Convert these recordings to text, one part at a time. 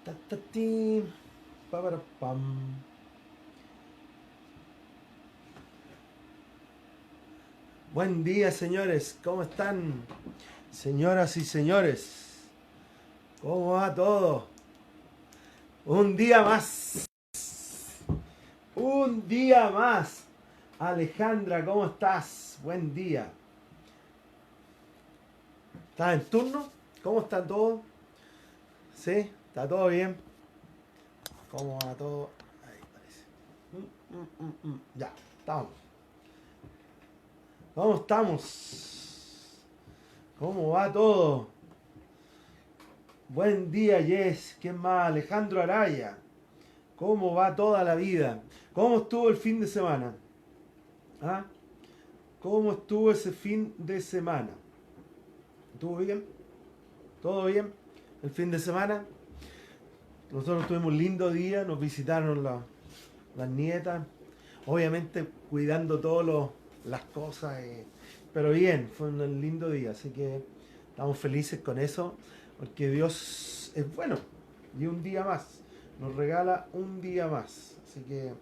Ta, ta, ti, pa, para, pam. Buen día, señores. ¿Cómo están? Señoras y señores, ¿cómo va todo? Un día más. Un día más. Alejandra, ¿cómo estás? Buen día. ¿Estás en turno? ¿Cómo está todo? ¿Sí? ¿Está todo bien? ¿Cómo va todo? Ahí parece. Ya, estamos. ¿Cómo estamos? ¿Cómo va todo? Buen día, Jess. ¿Quién más? Alejandro Araya. ¿Cómo va toda la vida? ¿Cómo estuvo el fin de semana? ¿Ah? ¿Cómo estuvo ese fin de semana? ¿Estuvo bien? ¿Todo bien? ¿El fin de semana? Nosotros tuvimos un lindo día, nos visitaron las nietas, obviamente cuidando todas las cosas, pero bien, fue un lindo día, así que estamos felices con eso, porque Dios es bueno y un día más, nos regala un día más, así que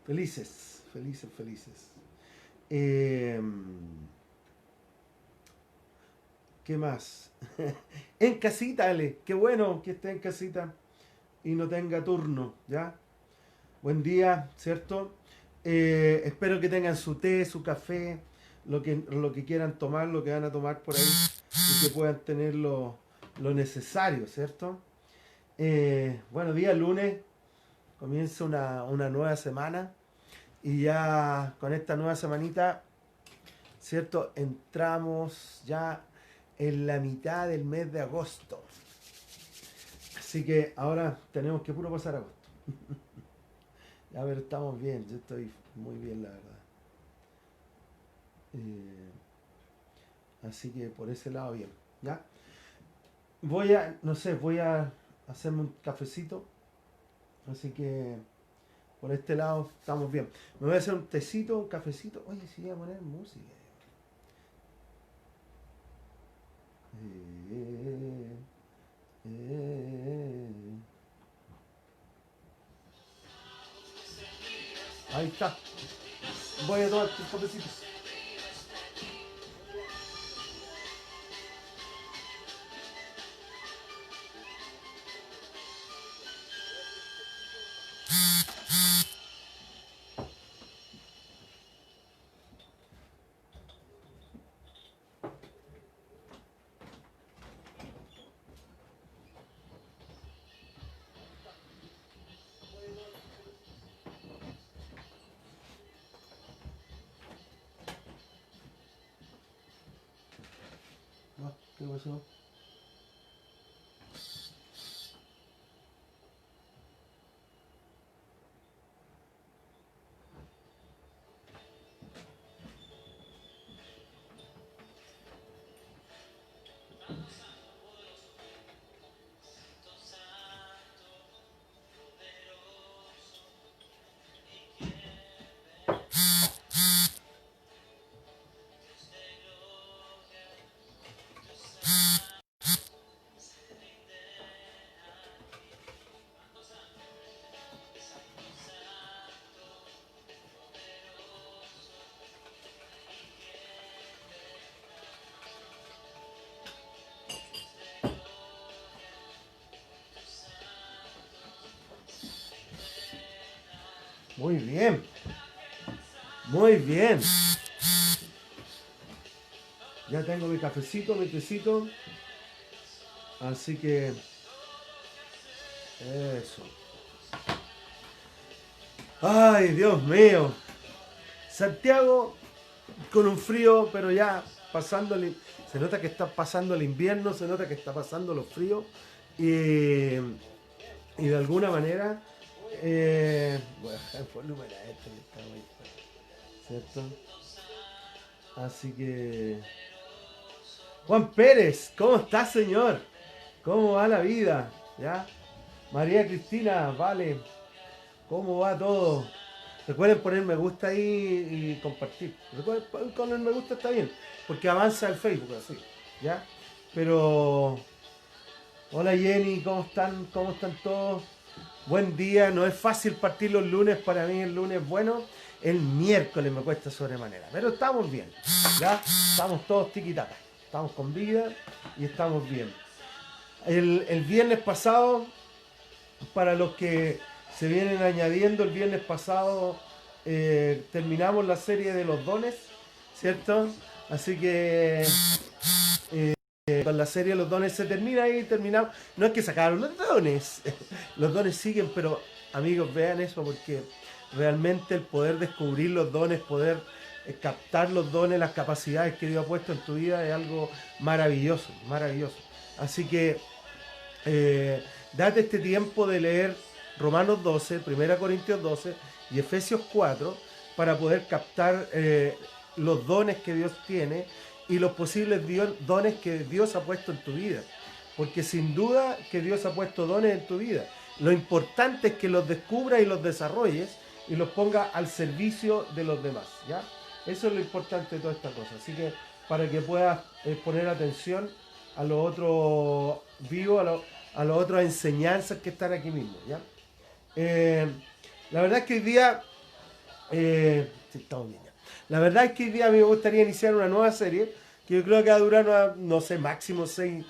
felices, felices, felices. Eh, ¿Qué más? En casita, Ale, qué bueno que esté en casita y no tenga turno, ¿ya? Buen día, ¿cierto? Espero que tengan su té, su café, lo que quieran tomar, lo que van a tomar por ahí y que puedan tener lo necesario, ¿cierto? Bueno, día lunes comienza una nueva semana y ya con esta nueva semanita, ¿cierto? Entramos ya en la mitad del mes de agosto. Así que ahora tenemos que puro pasar agosto. Ya, pero estamos bien, yo estoy muy bien, la verdad. Eh, Así que por ese lado bien, ¿ya? No sé, voy a hacerme un cafecito. Así que por este lado estamos bien. Me voy a hacer un tecito, un cafecito. Oye, sí, voy a poner música. Eh, eh, Ahí está. Voy a tomar un cafecito. Ah, ¿qué pasó? Muy bien, muy bien. Ya tengo mi cafecito, mi tecito. Así que eso. Ay, Dios mío. Santiago con un frío, pero ya pasando se nota que está pasando el invierno, se nota que está pasando los fríos y de alguna manera voy a bajar el volumen a esto que está muy fuerte, ¿cierto? Así que Juan Pérez, ¿cómo está, señor? ¿Cómo va la vida? ¿Ya? María Cristina, vale, ¿cómo va todo? Recuerden poner me gusta ahí y compartir. Recuerden, con el me gusta está bien, porque avanza el Facebook así, ¿ya? Pero Hola Jenny, ¿cómo están? ¿Cómo están todos? Buen día, no es fácil partir los lunes, para mí el lunes es bueno, el miércoles me cuesta sobremanera, pero estamos bien, ¿ya? Estamos todos tiquitaca, estamos con vida y estamos bien. El viernes pasado, para los que se vienen añadiendo, el viernes pasado terminamos la serie de los dones, ¿cierto? Así que con la serie Los Dones se termina y terminamos. No es que sacaron los dones, los dones siguen, pero amigos, vean eso porque realmente el poder descubrir los dones, poder captar los dones, las capacidades que Dios ha puesto en tu vida es algo maravilloso, maravilloso. Así que date este tiempo de leer Romanos 12, 1 Corintios 12 y Efesios 4 para poder captar los dones que Dios tiene y los posibles dones que Dios ha puesto en tu vida. Porque sin duda que Dios ha puesto dones en tu vida. Lo importante es que los descubras y los desarrolles y los pongas al servicio de los demás. ¿Ya? Eso es lo importante de toda esta cosa. Así que para que puedas poner atención a los otros vivos, a las otras enseñanzas que están aquí mismo. ¿Ya? La verdad es que hoy día... sí, estamos bien ya. La verdad es que hoy día a mí me gustaría iniciar una nueva serie que yo creo que va a durar, no sé, máximo seis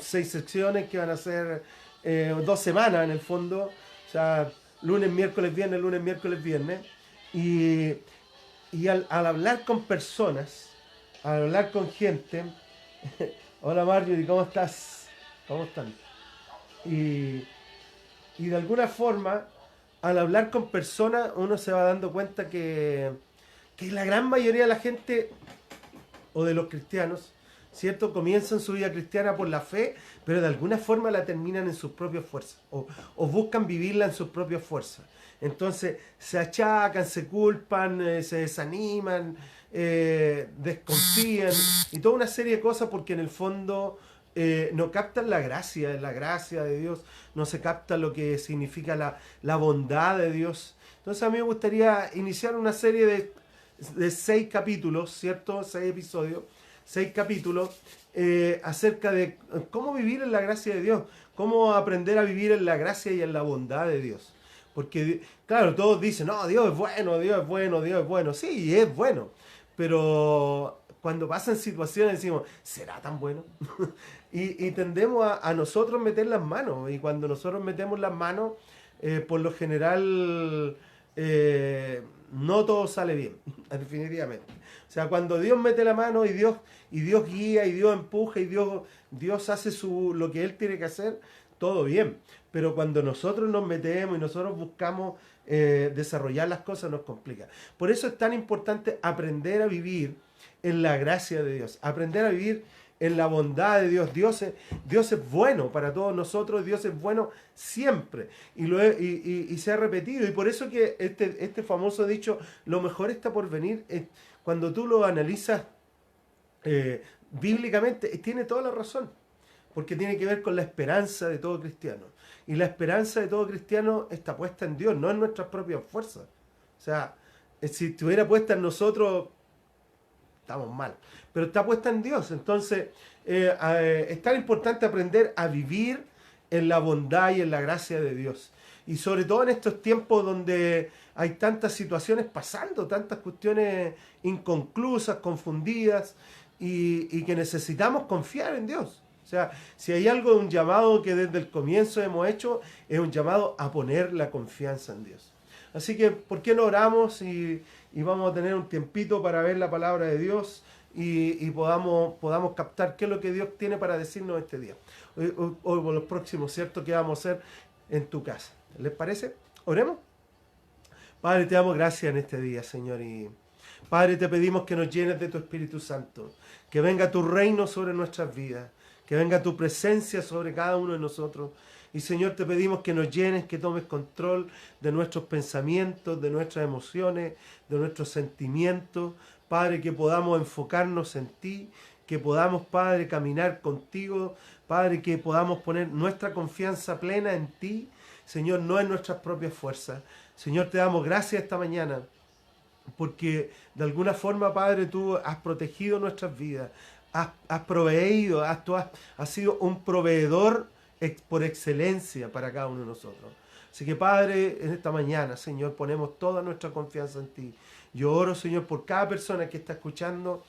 secciones que van a ser 2 semanas en el fondo. O sea, lunes, miércoles, viernes, lunes, miércoles, viernes. Y, al hablar con personas, al hablar con gente, hola Marjorie, ¿cómo estás? ¿Cómo están? Y, y de alguna forma, al hablar con personas, uno se va dando cuenta que la gran mayoría de la gente o de los cristianos, ¿cierto? Comienzan su vida cristiana por la fe, pero de alguna forma la terminan en sus propias fuerzas o buscan vivirla en sus propias fuerzas. Entonces se achacan, se culpan, se desaniman, desconfían y toda una serie de cosas porque en el fondo no captan la gracia de Dios, no se capta lo que significa la bondad de Dios. Entonces a mí me gustaría iniciar una serie de 6 capítulos, ¿cierto? 6 episodios, 6 capítulos, acerca de cómo vivir en la gracia de Dios, cómo aprender a vivir en la gracia y en la bondad de Dios. Porque, claro, todos dicen, no, Dios es bueno, Dios es bueno, Dios es bueno. Sí, es bueno. Pero cuando pasan situaciones decimos, ¿será tan bueno? y tendemos a nosotros meter las manos. Y cuando nosotros metemos las manos, por lo general, no todo sale bien, definitivamente. O sea, cuando Dios mete la mano y Dios guía y Dios empuja y Dios hace lo que Él tiene que hacer, todo bien. Pero cuando nosotros nos metemos y nosotros buscamos desarrollar las cosas, nos complica. Por eso es tan importante aprender a vivir en la gracia de Dios, aprender a vivir en la bondad de Dios. Dios es bueno para todos nosotros, Dios es bueno siempre. Y se ha repetido. Y por eso que este famoso dicho, lo mejor está por venir, cuando tú lo analizas bíblicamente, tiene toda la razón. Porque tiene que ver con la esperanza de todo cristiano. Y la esperanza de todo cristiano está puesta en Dios, no en nuestras propias fuerzas. O sea, si estuviera puesta en nosotros, estamos mal. Pero está puesta en Dios. Entonces, es tan importante aprender a vivir en la bondad y en la gracia de Dios. Y sobre todo en estos tiempos donde hay tantas situaciones pasando, tantas cuestiones inconclusas, confundidas, y que necesitamos confiar en Dios. O sea, si hay algo, un llamado que desde el comienzo hemos hecho, es un llamado a poner la confianza en Dios. Así que, ¿por qué no oramos y vamos a tener un tiempito para ver la palabra de Dios y podamos captar qué es lo que Dios tiene para decirnos este día? O los próximos, ¿cierto? ¿Qué vamos a hacer en tu casa? ¿Les parece? ¿Oremos? Padre, te damos gracias en este día, Señor. Y Padre, te pedimos que nos llenes de tu Espíritu Santo. Que venga tu reino sobre nuestras vidas. Que venga tu presencia sobre cada uno de nosotros. Y Señor, te pedimos que nos llenes, que tomes control de nuestros pensamientos, de nuestras emociones, de nuestros sentimientos. Padre, que podamos enfocarnos en ti, que podamos, Padre, caminar contigo. Padre, que podamos poner nuestra confianza plena en ti, Señor, no en nuestras propias fuerzas. Señor, te damos gracias esta mañana porque de alguna forma, Padre, tú has protegido nuestras vidas, has proveído, has sido un proveedor por excelencia para cada uno de nosotros. Así que Padre, en esta mañana, Señor, ponemos toda nuestra confianza en ti. Yo oro, Señor, por cada persona que está escuchando,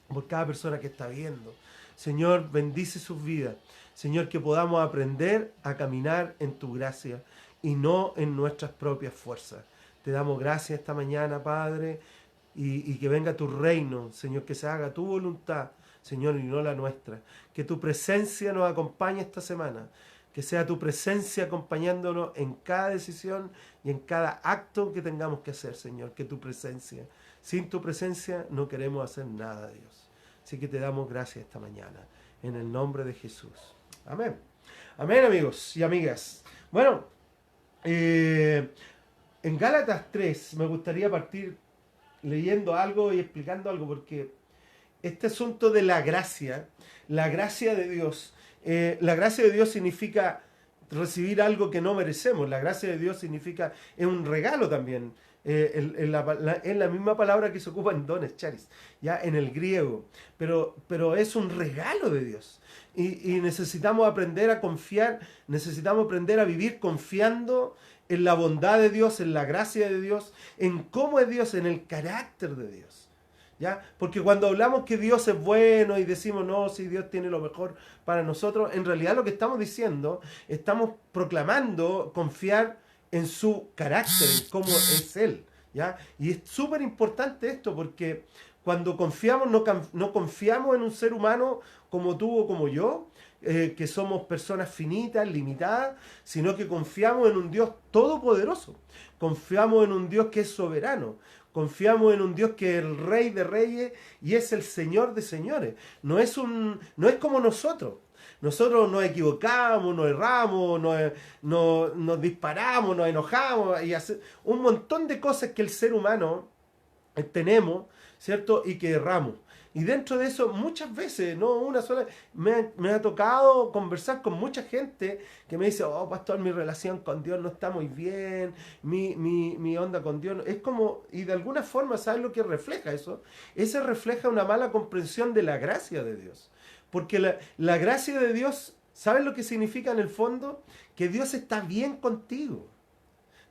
por cada persona que está viendo. Señor, bendice sus vidas. Señor, que podamos aprender a caminar en tu gracia y no en nuestras propias fuerzas. Te damos gracias esta mañana, Padre, y que venga tu reino, Señor, que se haga tu voluntad, Señor, y no la nuestra. Que tu presencia nos acompañe esta semana. Que sea tu presencia acompañándonos en cada decisión y en cada acto que tengamos que hacer, Señor. Que tu presencia. Sin tu presencia no queremos hacer nada, Dios. Así que te damos gracias esta mañana. En el nombre de Jesús. Amén. Amén, amigos y amigas. Bueno, en Gálatas 3 me gustaría partir leyendo algo y explicando algo, porque este asunto de la gracia de Dios, la gracia de Dios significa recibir algo que no merecemos. La gracia de Dios significa, es un regalo también. Es la misma palabra que se ocupa en dones, charis, ya en el griego, pero es un regalo de Dios. Y necesitamos aprender a confiar, necesitamos aprender a vivir confiando en la bondad de Dios, en la gracia de Dios, en cómo es Dios, en el carácter de Dios. ¿Ya? Porque cuando hablamos que Dios es bueno y decimos, no, si Dios tiene lo mejor para nosotros, en realidad lo que estamos diciendo, estamos proclamando confiar en su carácter, en cómo es Él. ¿Ya? Y es súper importante esto, porque cuando confiamos, no confiamos en un ser humano como tú o como yo, que somos personas finitas, limitadas, sino que confiamos en un Dios todopoderoso. Confiamos en un Dios que es soberano. Confiamos en un Dios que es el Rey de Reyes y es el Señor de Señores. No es como nosotros. Nosotros nos equivocamos, nos erramos, nos disparamos, nos enojamos y hacemos un montón de cosas que el ser humano tenemos, ¿cierto? Y que erramos. Y dentro de eso, muchas veces, no una sola, me ha tocado conversar con mucha gente que me dice, oh, pastor, mi relación con Dios no está muy bien, mi onda con Dios. Es como, y de alguna forma, ¿sabes lo que refleja eso? Ese refleja una mala comprensión de la gracia de Dios. Porque la gracia de Dios, ¿sabes lo que significa en el fondo? Que Dios está bien contigo.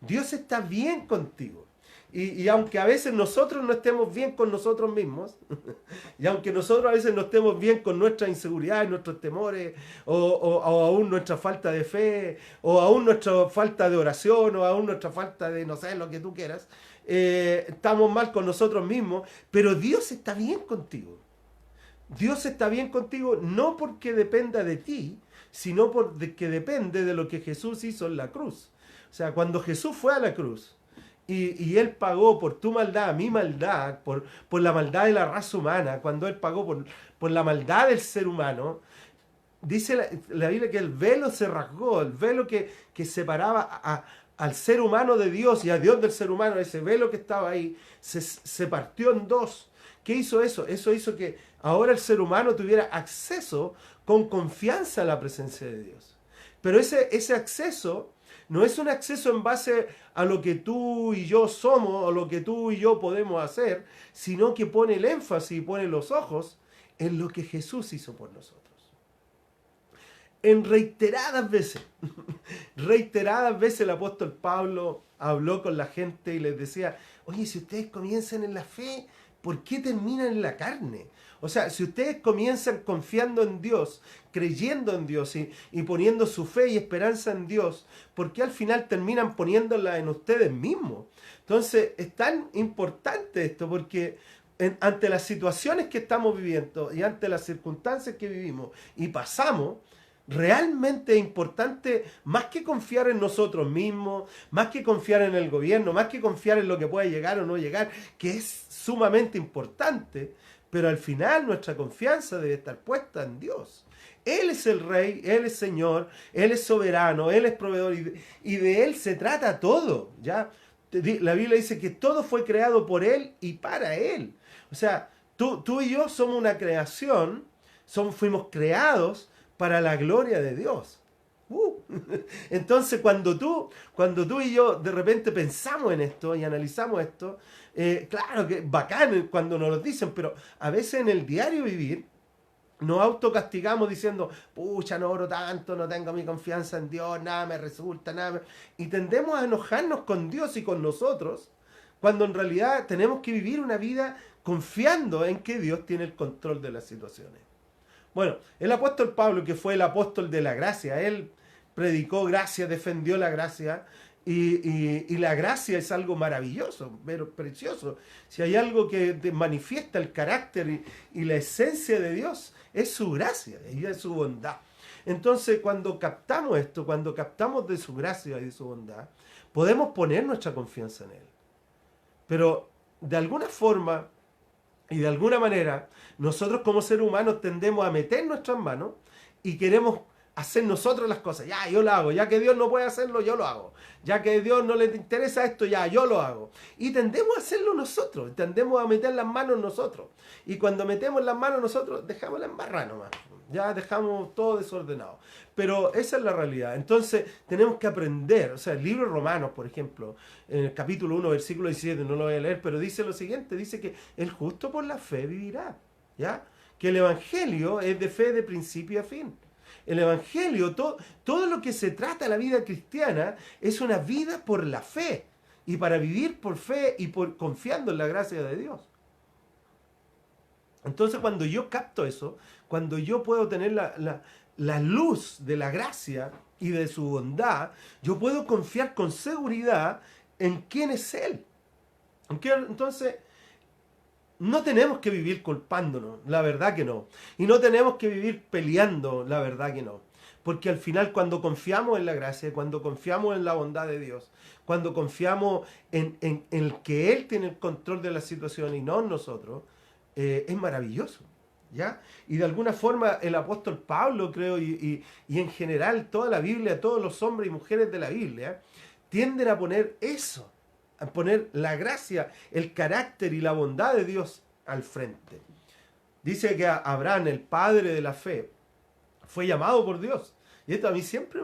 Dios está bien contigo. Y aunque a veces nosotros no estemos bien con nosotros mismos, y aunque nosotros a veces no estemos bien con nuestras inseguridades, nuestros temores, o aún nuestra falta de fe, o aún nuestra falta de oración, o aún nuestra falta de, no sé, lo que tú quieras, estamos mal con nosotros mismos, pero Dios está bien contigo. Dios está bien contigo no porque dependa de ti, sino porque depende de lo que Jesús hizo en la cruz. O sea, cuando Jesús fue a la cruz, y Él pagó por tu maldad, mi maldad, por la maldad de la raza humana, cuando Él pagó por la maldad del ser humano, dice la Biblia que el velo se rasgó, el velo que separaba al ser humano de Dios y a Dios del ser humano, ese velo que estaba ahí, se partió en dos. ¿Qué hizo eso? Eso hizo que ahora el ser humano tuviera acceso con confianza a la presencia de Dios. Pero ese acceso no es un acceso en base a lo que tú y yo somos o lo que tú y yo podemos hacer, sino que pone el énfasis y pone los ojos en lo que Jesús hizo por nosotros. En reiteradas veces el apóstol Pablo habló con la gente y les decía, oye, si ustedes comienzan en la fe, ¿por qué terminan en la carne? O sea, si ustedes comienzan confiando en Dios, creyendo en Dios y poniendo su fe y esperanza en Dios, ¿por qué al final terminan poniéndola en ustedes mismos? Entonces, es tan importante esto porque ante las situaciones que estamos viviendo y ante las circunstancias que vivimos y pasamos, realmente es importante, más que confiar en nosotros mismos, más que confiar en el gobierno, más que confiar en lo que puede llegar o no llegar, que es sumamente importante, pero al final nuestra confianza debe estar puesta en Dios. Él es el Rey, Él es Señor, Él es soberano, Él es proveedor y de Él se trata todo. ¿Ya? La Biblia dice que todo fue creado por Él y para Él. O sea, tú y yo somos una creación, fuimos creados para la gloria de Dios. Entonces cuando tú y yo de repente pensamos en esto y analizamos esto, claro que es bacán cuando nos lo dicen, pero a veces en el diario vivir nos autocastigamos diciendo, pucha, no oro tanto, no tengo mi confianza en Dios, nada me resulta, y tendemos a enojarnos con Dios y con nosotros, cuando en realidad tenemos que vivir una vida confiando en que Dios tiene el control de las situaciones. Bueno, el apóstol Pablo, que fue el apóstol de la gracia, él predicó gracia, defendió la gracia, y la gracia es algo maravilloso, pero precioso. Si hay algo que manifiesta el carácter y la esencia de Dios, es su gracia y es su bondad. Entonces, cuando captamos esto, cuando captamos de su gracia y de su bondad, podemos poner nuestra confianza en Él. Pero de alguna forma y de alguna manera, nosotros como seres humanos tendemos a meter nuestras manos y queremos hacer nosotros las cosas. Ya, yo lo hago. Ya que Dios no puede hacerlo, yo lo hago. Ya que a Dios no le interesa esto, ya, yo lo hago. Y tendemos a hacerlo nosotros. Tendemos a meter las manos nosotros. Y cuando metemos las manos nosotros, dejamos la embarrada nomás. Ya dejamos todo desordenado. Pero esa es la realidad. Entonces, tenemos que aprender. O sea, el libro de Romanos, por ejemplo, en el capítulo 1, versículo 17, no lo voy a leer, pero dice lo siguiente. Dice que el justo por la fe vivirá. ¿Ya? Que el evangelio es de fe de principio a fin. El evangelio, todo lo que se trata de la vida cristiana, es una vida por la fe. Y para vivir por fe y confiando en la gracia de Dios. Entonces, cuando yo capto eso, cuando yo puedo tener la luz de la gracia y de su bondad, yo puedo confiar con seguridad en quién es Él. Entonces, no tenemos que vivir culpándonos, la verdad que no. Y no tenemos que vivir peleando, la verdad que no. Porque al final, cuando confiamos en la gracia, cuando confiamos en la bondad de Dios, cuando confiamos en el que Él tiene el control de la situación y no en nosotros, es maravilloso. ¿Ya? Y de alguna forma el apóstol Pablo, creo, y en general toda la Biblia, todos los hombres y mujeres de la Biblia, tienden a poner eso, a poner la gracia, el carácter y la bondad de Dios al frente. Dice que Abraham, el padre de la fe, fue llamado por Dios. Y esto a mí siempre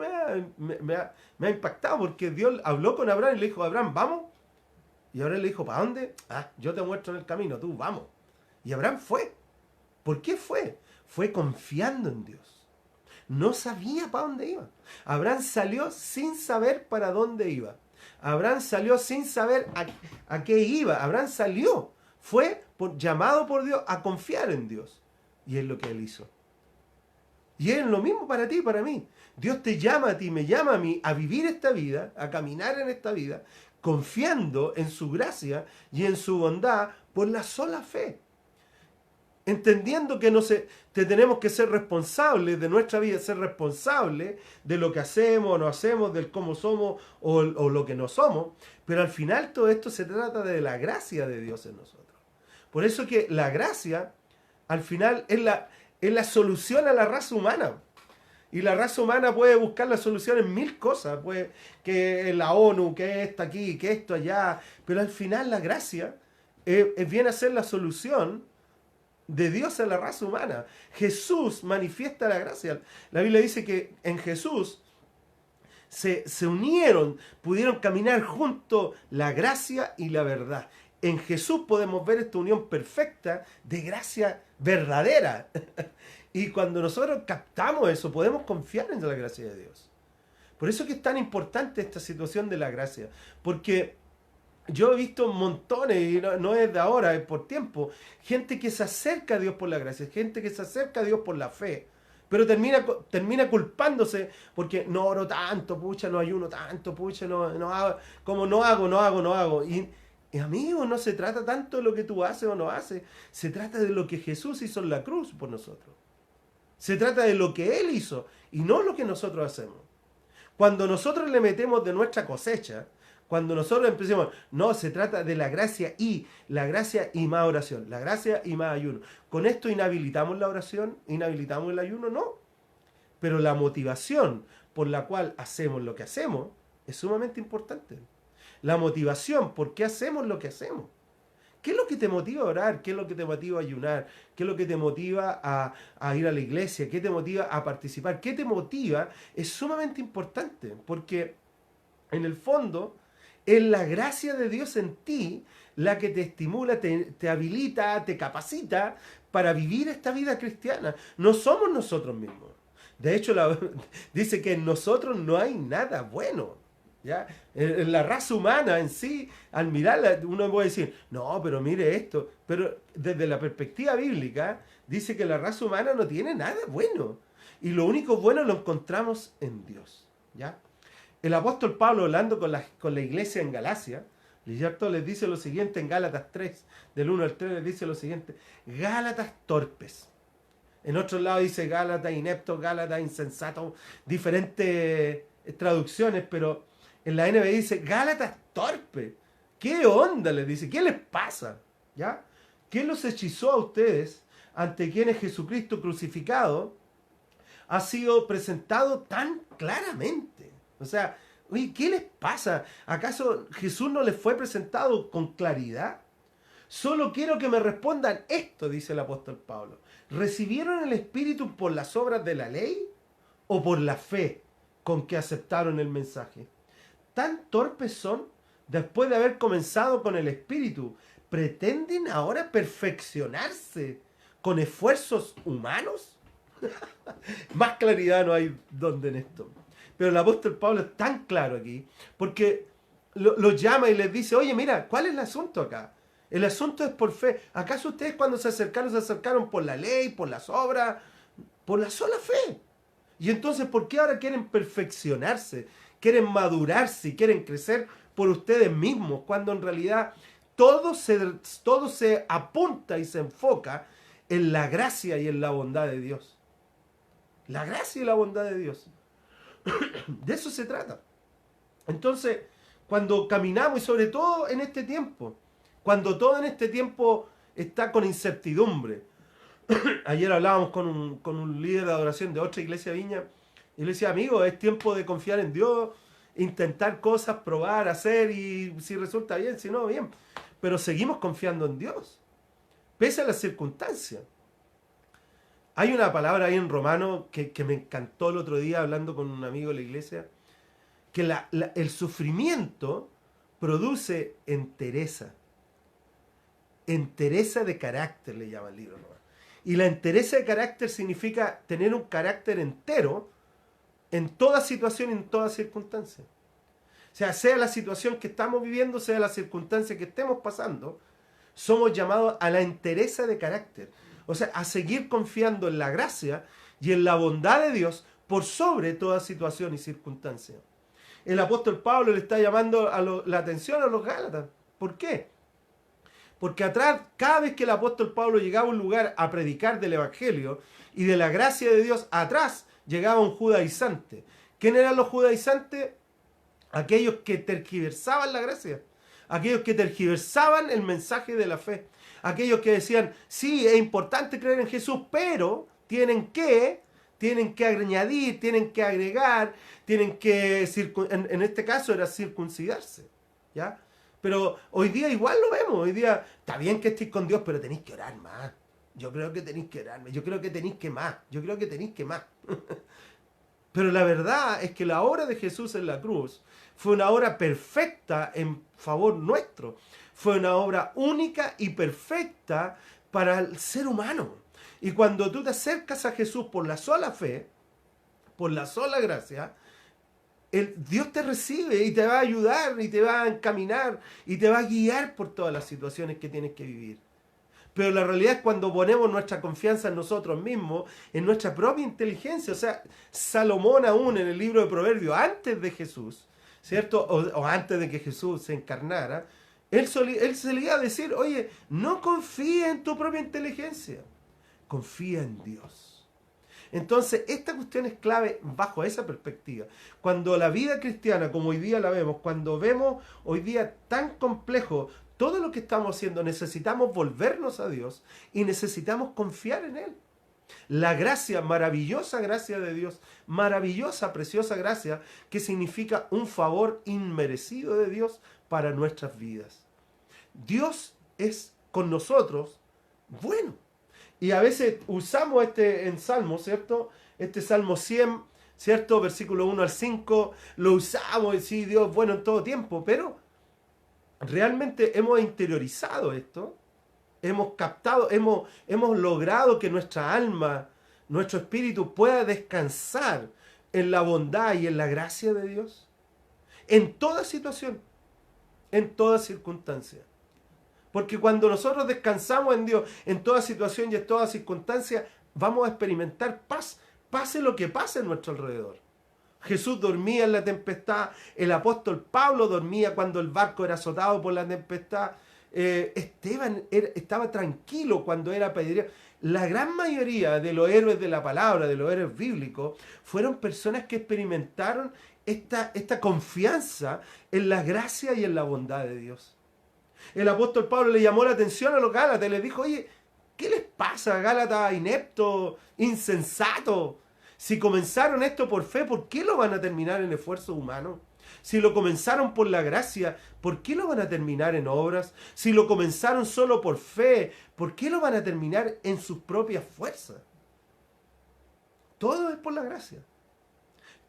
me ha impactado, porque Dios habló con Abraham y le dijo, Abraham, vamos. Y Abraham le dijo, ¿para dónde? Ah, yo te muestro en el camino, tú, vamos. Y Abraham fue. ¿Por qué fue? Fue confiando en Dios. No sabía para dónde iba. Abraham salió sin saber para dónde iba. Abraham salió sin saber a qué iba. Abraham salió. Fue llamado por Dios a confiar en Dios. Y es lo que él hizo. Y es lo mismo para ti y para mí. Dios te llama a ti, me llama a mí a vivir esta vida, a caminar en esta vida, confiando en su gracia y en su bondad por la sola fe. Entendiendo que tenemos que ser responsables de nuestra vida, ser responsables de lo que hacemos o no hacemos, del cómo somos o lo que no somos, pero al final todo esto se trata de la gracia de Dios en nosotros. Por eso que la gracia, al final, es la solución a la raza humana. Y la raza humana puede buscar la solución en mil cosas, puede que la ONU, que esto aquí, que esto allá, pero al final la gracia viene a ser la solución de Dios a la raza humana. Jesús manifiesta la gracia. La Biblia dice que en Jesús se unieron, pudieron caminar junto la gracia y la verdad. En Jesús podemos ver esta unión perfecta de gracia verdadera. Y cuando nosotros captamos eso, podemos confiar en la gracia de Dios. Por eso es que es tan importante esta situación de la gracia. Porque yo he visto montones, y no es de ahora, es por tiempo, gente que se acerca a Dios por la gracia, gente que se acerca a Dios por la fe, pero termina culpándose porque no oro tanto, pucha, no ayuno tanto, pucha, no hago, como no hago. Y amigo, no se trata tanto de lo que tú haces o no haces, se trata de lo que Jesús hizo en la cruz por nosotros. Se trata de lo que Él hizo y no lo que nosotros hacemos. Cuando nosotros le metemos de nuestra cosecha, cuando nosotros empecemos, no, se trata de la gracia y más oración, la gracia y más ayuno. ¿Con esto inhabilitamos la oración? ¿Inhabilitamos el ayuno? No. Pero la motivación por la cual hacemos lo que hacemos es sumamente importante. La motivación por qué hacemos lo que hacemos. ¿Qué es lo que te motiva a orar? ¿Qué es lo que te motiva a ayunar? ¿Qué es lo que te motiva a ir a la iglesia? ¿Qué te motiva a participar? ¿Qué te motiva? Es sumamente importante porque en el fondo es la gracia de Dios en ti la que te estimula, te habilita, te capacita para vivir esta vida cristiana. No somos nosotros mismos. De hecho, dice que en nosotros no hay nada bueno. ¿Ya? En la raza humana en sí, al mirarla, uno puede decir, no, pero mire esto. Pero desde la perspectiva bíblica, dice que la raza humana no tiene nada bueno. Y lo único bueno lo encontramos en Dios. ¿Ya? El apóstol Pablo, hablando con la iglesia en Galacia, ¿cierto? Les dice lo siguiente en Gálatas 3, del 1 al 3, les dice lo siguiente: Gálatas torpes. En otro lado dice Gálatas ineptos, Gálatas insensatos, diferentes traducciones, pero en la NBI dice Gálatas torpes. ¿Qué onda? Les dice, ¿qué les pasa? ¿Ya? ¿Qué los hechizó a ustedes ante quienes Jesucristo crucificado ha sido presentado tan claramente? O sea, oye, ¿qué les pasa? ¿Acaso Jesús no les fue presentado con claridad? Solo quiero que me respondan esto, dice el apóstol Pablo. ¿Recibieron el Espíritu por las obras de la ley o por la fe con que aceptaron el mensaje? ¿Tan torpes son? Después de haber comenzado con el Espíritu, ¿pretenden ahora perfeccionarse con esfuerzos humanos? Más claridad no hay donde en esto. Pero el apóstol Pablo es tan claro aquí, porque los llama y les dice, oye, mira, ¿cuál es el asunto acá? El asunto es por fe. ¿Acaso ustedes cuando se acercaron por la ley, por las obras, por la sola fe? Y entonces, ¿por qué ahora quieren perfeccionarse? Quieren madurarse y quieren crecer por ustedes mismos, cuando en realidad todo se apunta y se enfoca en la gracia y en la bondad de Dios. La gracia y la bondad de Dios. De eso se trata. Entonces, cuando caminamos, y sobre todo en este tiempo, cuando todo en este tiempo está con incertidumbre. Ayer hablábamos con un líder de adoración de otra iglesia Viña, y le decía, amigo, es tiempo de confiar en Dios, intentar cosas, probar, hacer, y si resulta bien, si no, bien. Pero seguimos confiando en Dios, pese a las circunstancias. Hay una palabra ahí en Romano que me encantó el otro día hablando con un amigo de la iglesia, que el sufrimiento produce entereza. Entereza de carácter le llama el libro romano. Y la entereza de carácter significa tener un carácter entero en toda situación y en toda circunstancia. O sea la situación que estamos viviendo, sea la circunstancia que estemos pasando, somos llamados a la entereza de carácter. O sea, a seguir confiando en la gracia y en la bondad de Dios por sobre toda situación y circunstancia. El apóstol Pablo le está llamando la atención a los Gálatas. ¿Por qué? Porque atrás, cada vez que el apóstol Pablo llegaba a un lugar a predicar del Evangelio y de la gracia de Dios, atrás llegaba un judaizante. ¿Quién eran los judaizantes? Aquellos que tergiversaban la gracia. Aquellos que tergiversaban el mensaje de la fe. Aquellos que decían, sí, es importante creer en Jesús, pero tienen que añadir, tienen que agregar, tienen que, en este caso era circuncidarse, ¿ya? Pero hoy día igual lo vemos, hoy día está bien que estéis con Dios, pero tenéis que orar más. Yo creo que tenéis que orar más, yo creo que tenéis que más, yo creo que tenéis que más. Pero la verdad es que la obra de Jesús en la cruz fue una obra perfecta en favor nuestro. Fue una obra única y perfecta para el ser humano. Y cuando tú te acercas a Jesús por la sola fe, por la sola gracia, Dios te recibe y te va a ayudar y te va a encaminar y te va a guiar por todas las situaciones que tienes que vivir. Pero la realidad es cuando ponemos nuestra confianza en nosotros mismos, en nuestra propia inteligencia. O sea, Salomón aún en el libro de Proverbios, antes de Jesús, ¿cierto? O antes de que Jesús se encarnara, él se le iba a decir, oye, no confía en tu propia inteligencia, confía en Dios. Entonces, esta cuestión es clave bajo esa perspectiva. Cuando la vida cristiana, como hoy día la vemos, cuando vemos hoy día tan complejo todo lo que estamos haciendo, necesitamos volvernos a Dios y necesitamos confiar en Él. La gracia, maravillosa gracia de Dios, maravillosa, preciosa gracia, que significa un favor inmerecido de Dios para nuestras vidas. Dios es con nosotros bueno. Y a veces usamos en Salmo, ¿cierto? Este Salmo 100, ¿cierto? Versículo 1 al 5, lo usamos y sí, Dios es bueno en todo tiempo, pero realmente hemos interiorizado esto, hemos captado, hemos logrado que nuestra alma, nuestro espíritu pueda descansar en la bondad y en la gracia de Dios, en toda situación, en toda circunstancia. Porque cuando nosotros descansamos en Dios, en toda situación y en toda circunstancia, vamos a experimentar paz, pase lo que pase en nuestro alrededor. Jesús dormía en la tempestad, el apóstol Pablo dormía cuando el barco era azotado por la tempestad, Esteban estaba tranquilo cuando era apedreado. La gran mayoría de los héroes de la palabra, de los héroes bíblicos, fueron personas que experimentaron esta confianza en la gracia y en la bondad de Dios. El apóstol Pablo le llamó la atención a los Gálatas y les dijo, oye, ¿qué les pasa, Gálatas ineptos, insensatos? Si comenzaron esto por fe, ¿por qué lo van a terminar en esfuerzos humanos? Si lo comenzaron por la gracia, ¿por qué lo van a terminar en obras? Si lo comenzaron solo por fe, ¿por qué lo van a terminar en sus propias fuerzas? Todo es por la gracia.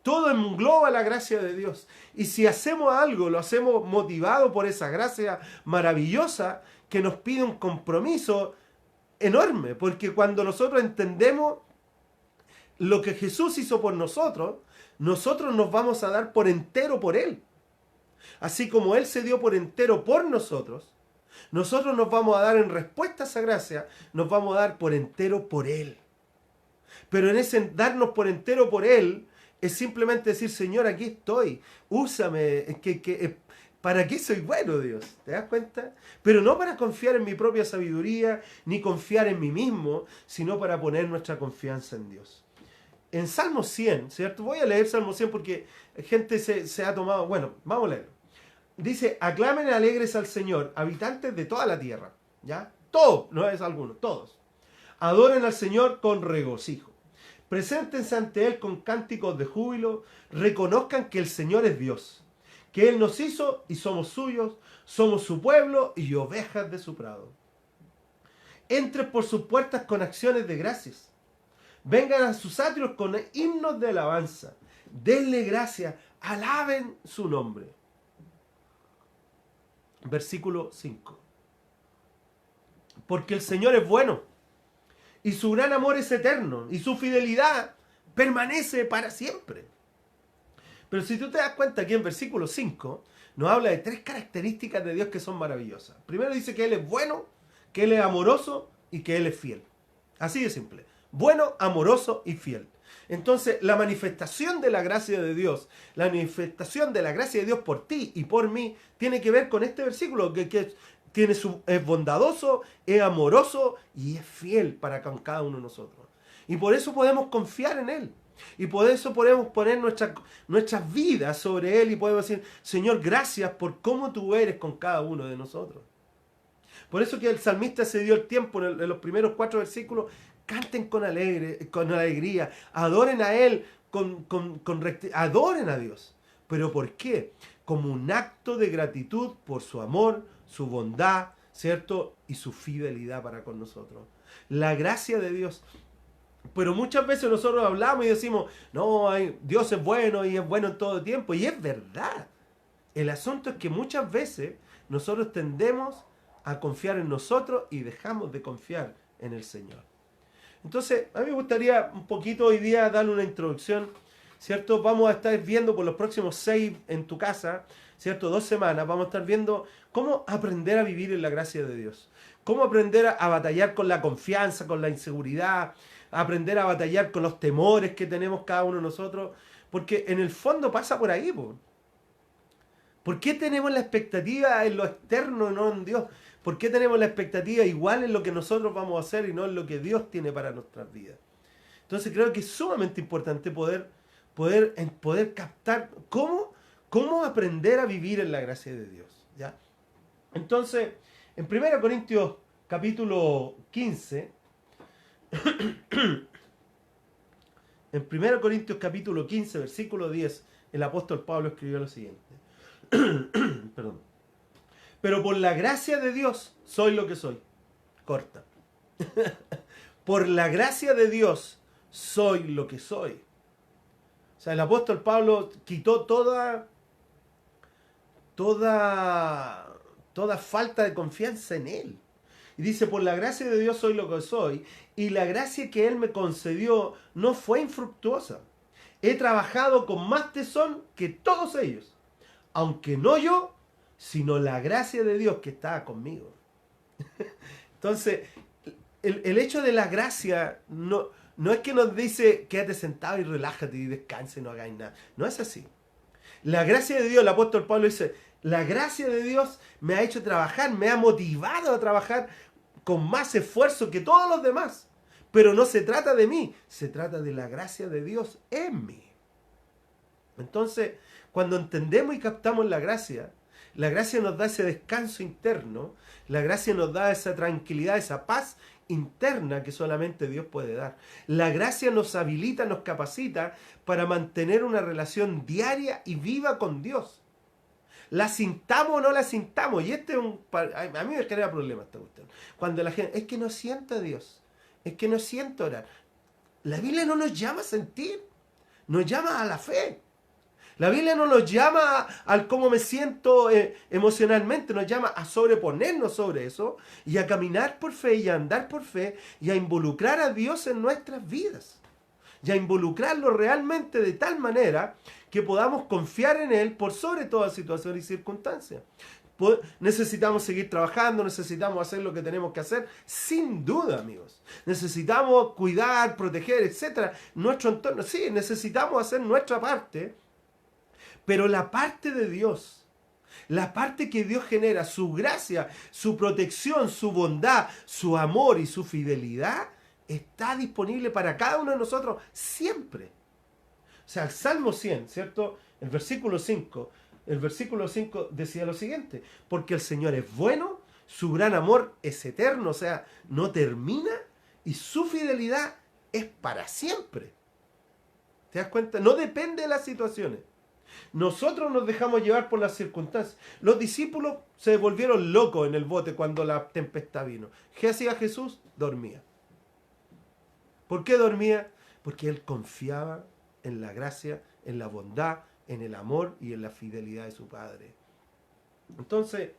Todo engloba la gracia de Dios. Y si hacemos algo, lo hacemos motivado por esa gracia maravillosa que nos pide un compromiso enorme. Porque cuando nosotros entendemos lo que Jesús hizo por nosotros, nosotros nos vamos a dar por entero por Él. Así como Él se dio por entero por nosotros, nosotros nos vamos a dar en respuesta a esa gracia, nos vamos a dar por entero por Él. Pero en ese darnos por entero por Él, es simplemente decir, Señor, aquí estoy, úsame, ¿para qué soy bueno, Dios? ¿Te das cuenta? Pero no para confiar en mi propia sabiduría, ni confiar en mí mismo, sino para poner nuestra confianza en Dios. En Salmo 100, ¿cierto? Voy a leer Salmo 100 porque gente se ha tomado... Bueno, vamos a leerlo. Dice, aclamen alegres al Señor, habitantes de toda la tierra. ¿Ya? Todos, no es alguno, todos. Adoren al Señor con regocijo. Preséntense ante Él con cánticos de júbilo. Reconozcan que el Señor es Dios. Que Él nos hizo y somos suyos. Somos su pueblo y ovejas de su prado. Entren por sus puertas con acciones de gracias. Vengan a sus atrios con himnos de alabanza. Denle gracias. Alaben su nombre. Versículo 5. Porque el Señor es bueno. Y su gran amor es eterno. Y su fidelidad permanece para siempre. Pero si tú te das cuenta, aquí en versículo 5 nos habla de 3 características de Dios que son maravillosas. Primero dice que Él es bueno, que Él es amoroso y que Él es fiel. Así de simple. Bueno, amoroso y fiel. Entonces, la manifestación de la gracia de Dios, la manifestación de la gracia de Dios por ti y por mí, tiene que ver con este versículo, que es bondadoso, es amoroso y es fiel para con cada uno de nosotros. Y por eso podemos confiar en Él. Y por eso podemos poner nuestras vidas sobre Él y podemos decir, Señor, gracias por cómo tú eres con cada uno de nosotros. Por eso que el salmista se dio el tiempo en los primeros 4 versículos. Canten con alegría, adoren a Él, adoren a Dios. ¿Pero por qué? Como un acto de gratitud por su amor, su bondad, ¿cierto? Y su fidelidad para con nosotros. La gracia de Dios. Pero muchas veces nosotros hablamos y decimos, no, Dios es bueno y es bueno en todo tiempo. Y es verdad. El asunto es que muchas veces nosotros tendemos a confiar en nosotros y dejamos de confiar en el Señor. Entonces, a mí me gustaría un poquito hoy día darle una introducción, ¿cierto? Vamos a estar viendo por los próximos 6 en tu casa, ¿cierto? 2 semanas, vamos a estar viendo cómo aprender a vivir en la gracia de Dios. Cómo aprender a batallar con la confianza, con la inseguridad, aprender a batallar con los temores que tenemos cada uno de nosotros, porque en el fondo pasa por ahí, po. ¿Por qué tenemos la expectativa en lo externo y no en Dios? ¿Por qué tenemos la expectativa igual en lo que nosotros vamos a hacer y no en lo que Dios tiene para nuestras vidas? Entonces creo que es sumamente importante poder captar cómo aprender a vivir en la gracia de Dios, ¿ya? Entonces, en 1 Corintios capítulo 15, en 1 Corintios capítulo 15, versículo 10, el apóstol Pablo escribió lo siguiente. Perdón. Pero por la gracia de Dios soy lo que soy. Corta. Por la gracia de Dios soy lo que soy. O sea, el apóstol Pablo quitó toda toda falta de confianza en Él. Y dice, por la gracia de Dios soy lo que soy, y la gracia que Él me concedió no fue infructuosa. He trabajado con más tesón que todos ellos, aunque no yo, sino la gracia de Dios que estaba conmigo. Entonces, el hecho de la gracia no es que nos dice quédate sentado y relájate y descanse y no hagáis nada. No es así. La gracia de Dios, el apóstol Pablo dice, la gracia de Dios me ha hecho trabajar, me ha motivado a trabajar con más esfuerzo que todos los demás. Pero no se trata de mí, se trata de la gracia de Dios en mí. Entonces, cuando entendemos y captamos la gracia nos da ese descanso interno, la gracia nos da esa tranquilidad, esa paz interna que solamente Dios puede dar. La gracia nos habilita, nos capacita para mantener una relación diaria y viva con Dios. La sintamos o no la sintamos. Y este es a mí me genera problemas esta cuestión. Cuando la gente, es que no siento a Dios, es que no siento orar. La Biblia no nos llama a sentir, nos llama a la fe. La Biblia no nos llama al cómo me siento emocionalmente, nos llama a sobreponernos sobre eso y a caminar por fe y a andar por fe y a involucrar a Dios en nuestras vidas. Y a involucrarlo realmente de tal manera que podamos confiar en Él por sobre toda situación y circunstancia. Necesitamos seguir trabajando, necesitamos hacer lo que tenemos que hacer, sin duda, amigos. Necesitamos cuidar, proteger, etcétera, nuestro entorno. Sí, necesitamos hacer nuestra parte. Pero la parte de Dios, la parte que Dios genera, su gracia, su protección, su bondad, su amor y su fidelidad, está disponible para cada uno de nosotros siempre. O sea, el Salmo 100, ¿cierto? El versículo 5 decía lo siguiente, porque el Señor es bueno, su gran amor es eterno, o sea, no termina, y su fidelidad es para siempre. ¿Te das cuenta? No depende de las situaciones. Nosotros nos dejamos llevar por las circunstancias. Los discípulos se volvieron locos en el bote cuando la tempestad vino. ¿Qué hacía Jesús? Dormía. ¿Por qué dormía? Porque Él confiaba en la gracia, en la bondad, en el amor y en la fidelidad de su Padre. Entonces,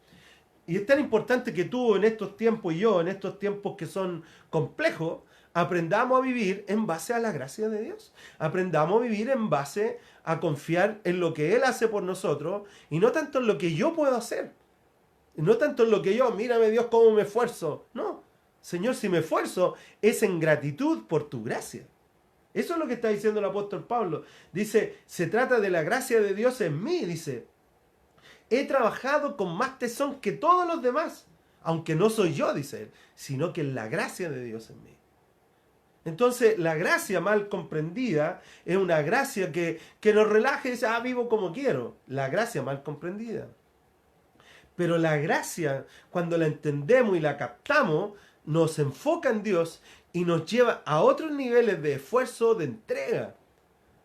y es tan importante que tú en estos tiempos y yo en estos tiempos que son complejos, aprendamos a vivir en base a la gracia de Dios. Aprendamos a vivir en base a confiar en lo que Él hace por nosotros y no tanto en lo que yo puedo hacer. No tanto en lo que yo, mírame Dios cómo me esfuerzo. No, Señor, si me esfuerzo es en gratitud por tu gracia. Eso es lo que está diciendo el apóstol Pablo. Dice, se trata de la gracia de Dios en mí, dice. He trabajado con más tesón que todos los demás, aunque no soy yo, dice él, sino que es la gracia de Dios en mí. Entonces, la gracia mal comprendida es una gracia que nos relaja y dice, vivo como quiero. La gracia mal comprendida. Pero la gracia, cuando la entendemos y la captamos, nos enfoca en Dios y nos lleva a otros niveles de esfuerzo, de entrega,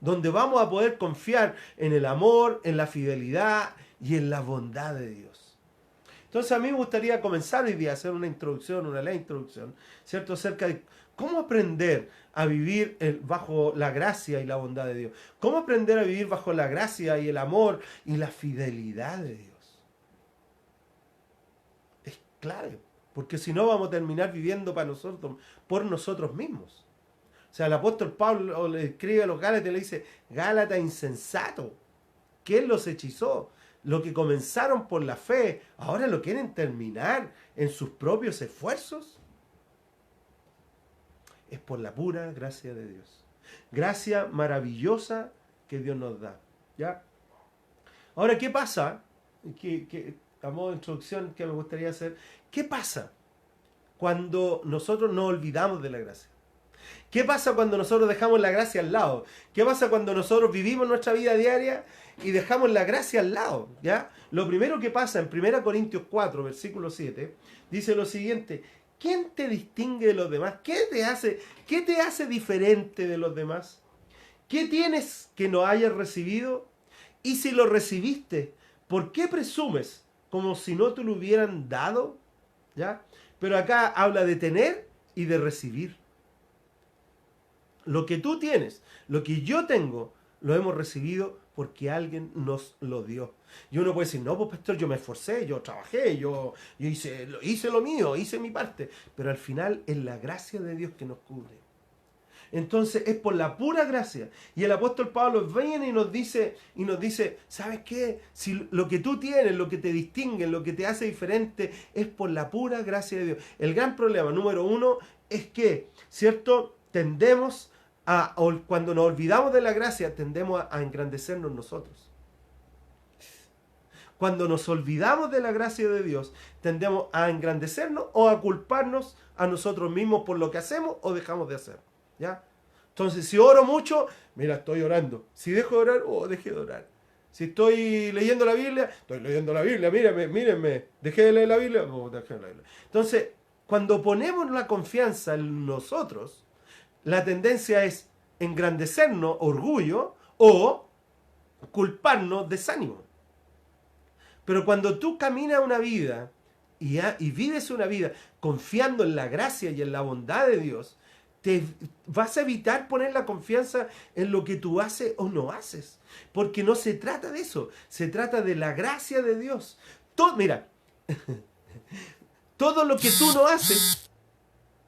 donde vamos a poder confiar en el amor, en la fidelidad y en la bondad de Dios. Entonces a mí me gustaría comenzar hoy día a hacer una introducción, una leve introducción, ¿cierto? Acerca de cómo aprender a vivir bajo la gracia y la bondad de Dios. Cómo aprender a vivir bajo la gracia y el amor y la fidelidad de Dios. Es clave, porque si no vamos a terminar viviendo para nosotros, por nosotros mismos. O sea, el apóstol Pablo le escribe a los Gálatas y le dice, Gálata insensato, ¿quién los hechizó? Lo que comenzaron por la fe, ¿ahora lo quieren terminar en sus propios esfuerzos? Es por la pura gracia de Dios. Gracia maravillosa que Dios nos da. ¿Ya? Ahora, ¿qué pasa? A modo de introducción que me gustaría hacer, ¿qué pasa cuando nosotros nos olvidamos de la gracia? ¿Qué pasa cuando nosotros dejamos la gracia al lado? ¿Qué pasa cuando nosotros vivimos nuestra vida diaria y dejamos la gracia al lado? ¿Ya? Lo primero que pasa en 1 Corintios 4, versículo 7, dice lo siguiente, ¿quién te distingue de los demás? ¿Qué te hace diferente de los demás? ¿Qué tienes que no hayas recibido? Y si lo recibiste, ¿por qué presumes como si no te lo hubieran dado? ¿Ya? Pero acá habla de tener y de recibir. Lo que tú tienes, lo que yo tengo, lo hemos recibido porque alguien nos lo dio. Y uno puede decir, no, pues pastor, yo me esforcé, yo trabajé, yo hice lo mío, hice mi parte. Pero al final es la gracia de Dios que nos cubre. Entonces es por la pura gracia. Y el apóstol Pablo viene y nos dice, ¿sabes qué? Si lo que tú tienes, lo que te distingue, lo que te hace diferente, es por la pura gracia de Dios. El gran problema, número uno, es que, ¿cierto? Cuando nos olvidamos de la gracia, tendemos a engrandecernos nosotros. Cuando nos olvidamos de la gracia de Dios, tendemos a engrandecernos o a culparnos a nosotros mismos por lo que hacemos o dejamos de hacer. ¿Ya? Entonces, si oro mucho, mira, estoy orando. Si dejo de orar, dejé de orar. Si estoy leyendo la Biblia, estoy leyendo la Biblia, mírenme. Dejé de leer la Biblia, dejé de leerla. Entonces, cuando ponemos la confianza en nosotros, la tendencia es engrandecernos, orgullo, o culparnos, desánimo. Pero cuando tú caminas una vida y vives una vida confiando en la gracia y en la bondad de Dios, te vas a evitar poner la confianza en lo que tú haces o no haces. Porque no se trata de eso, se trata de la gracia de Dios. Mira, todo lo que tú no haces,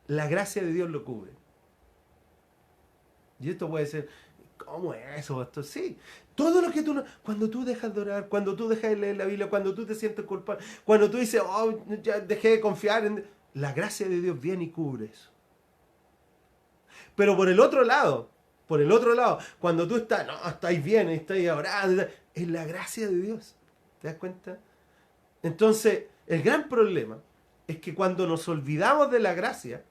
la gracia de Dios lo cubre. Y esto puede ser, ¿cómo es eso, pastor? Sí, todo lo que tú no... Cuando tú dejas de orar, cuando tú dejas de leer la Biblia, cuando tú te sientes culpable, cuando tú dices, ya dejé de confiar en... La gracia de Dios viene y cubre eso. Pero por el otro lado, cuando tú estás, no, estáis bien, estáis orando, es la gracia de Dios. ¿Te das cuenta? Entonces, el gran problema es que cuando nos olvidamos de la gracia,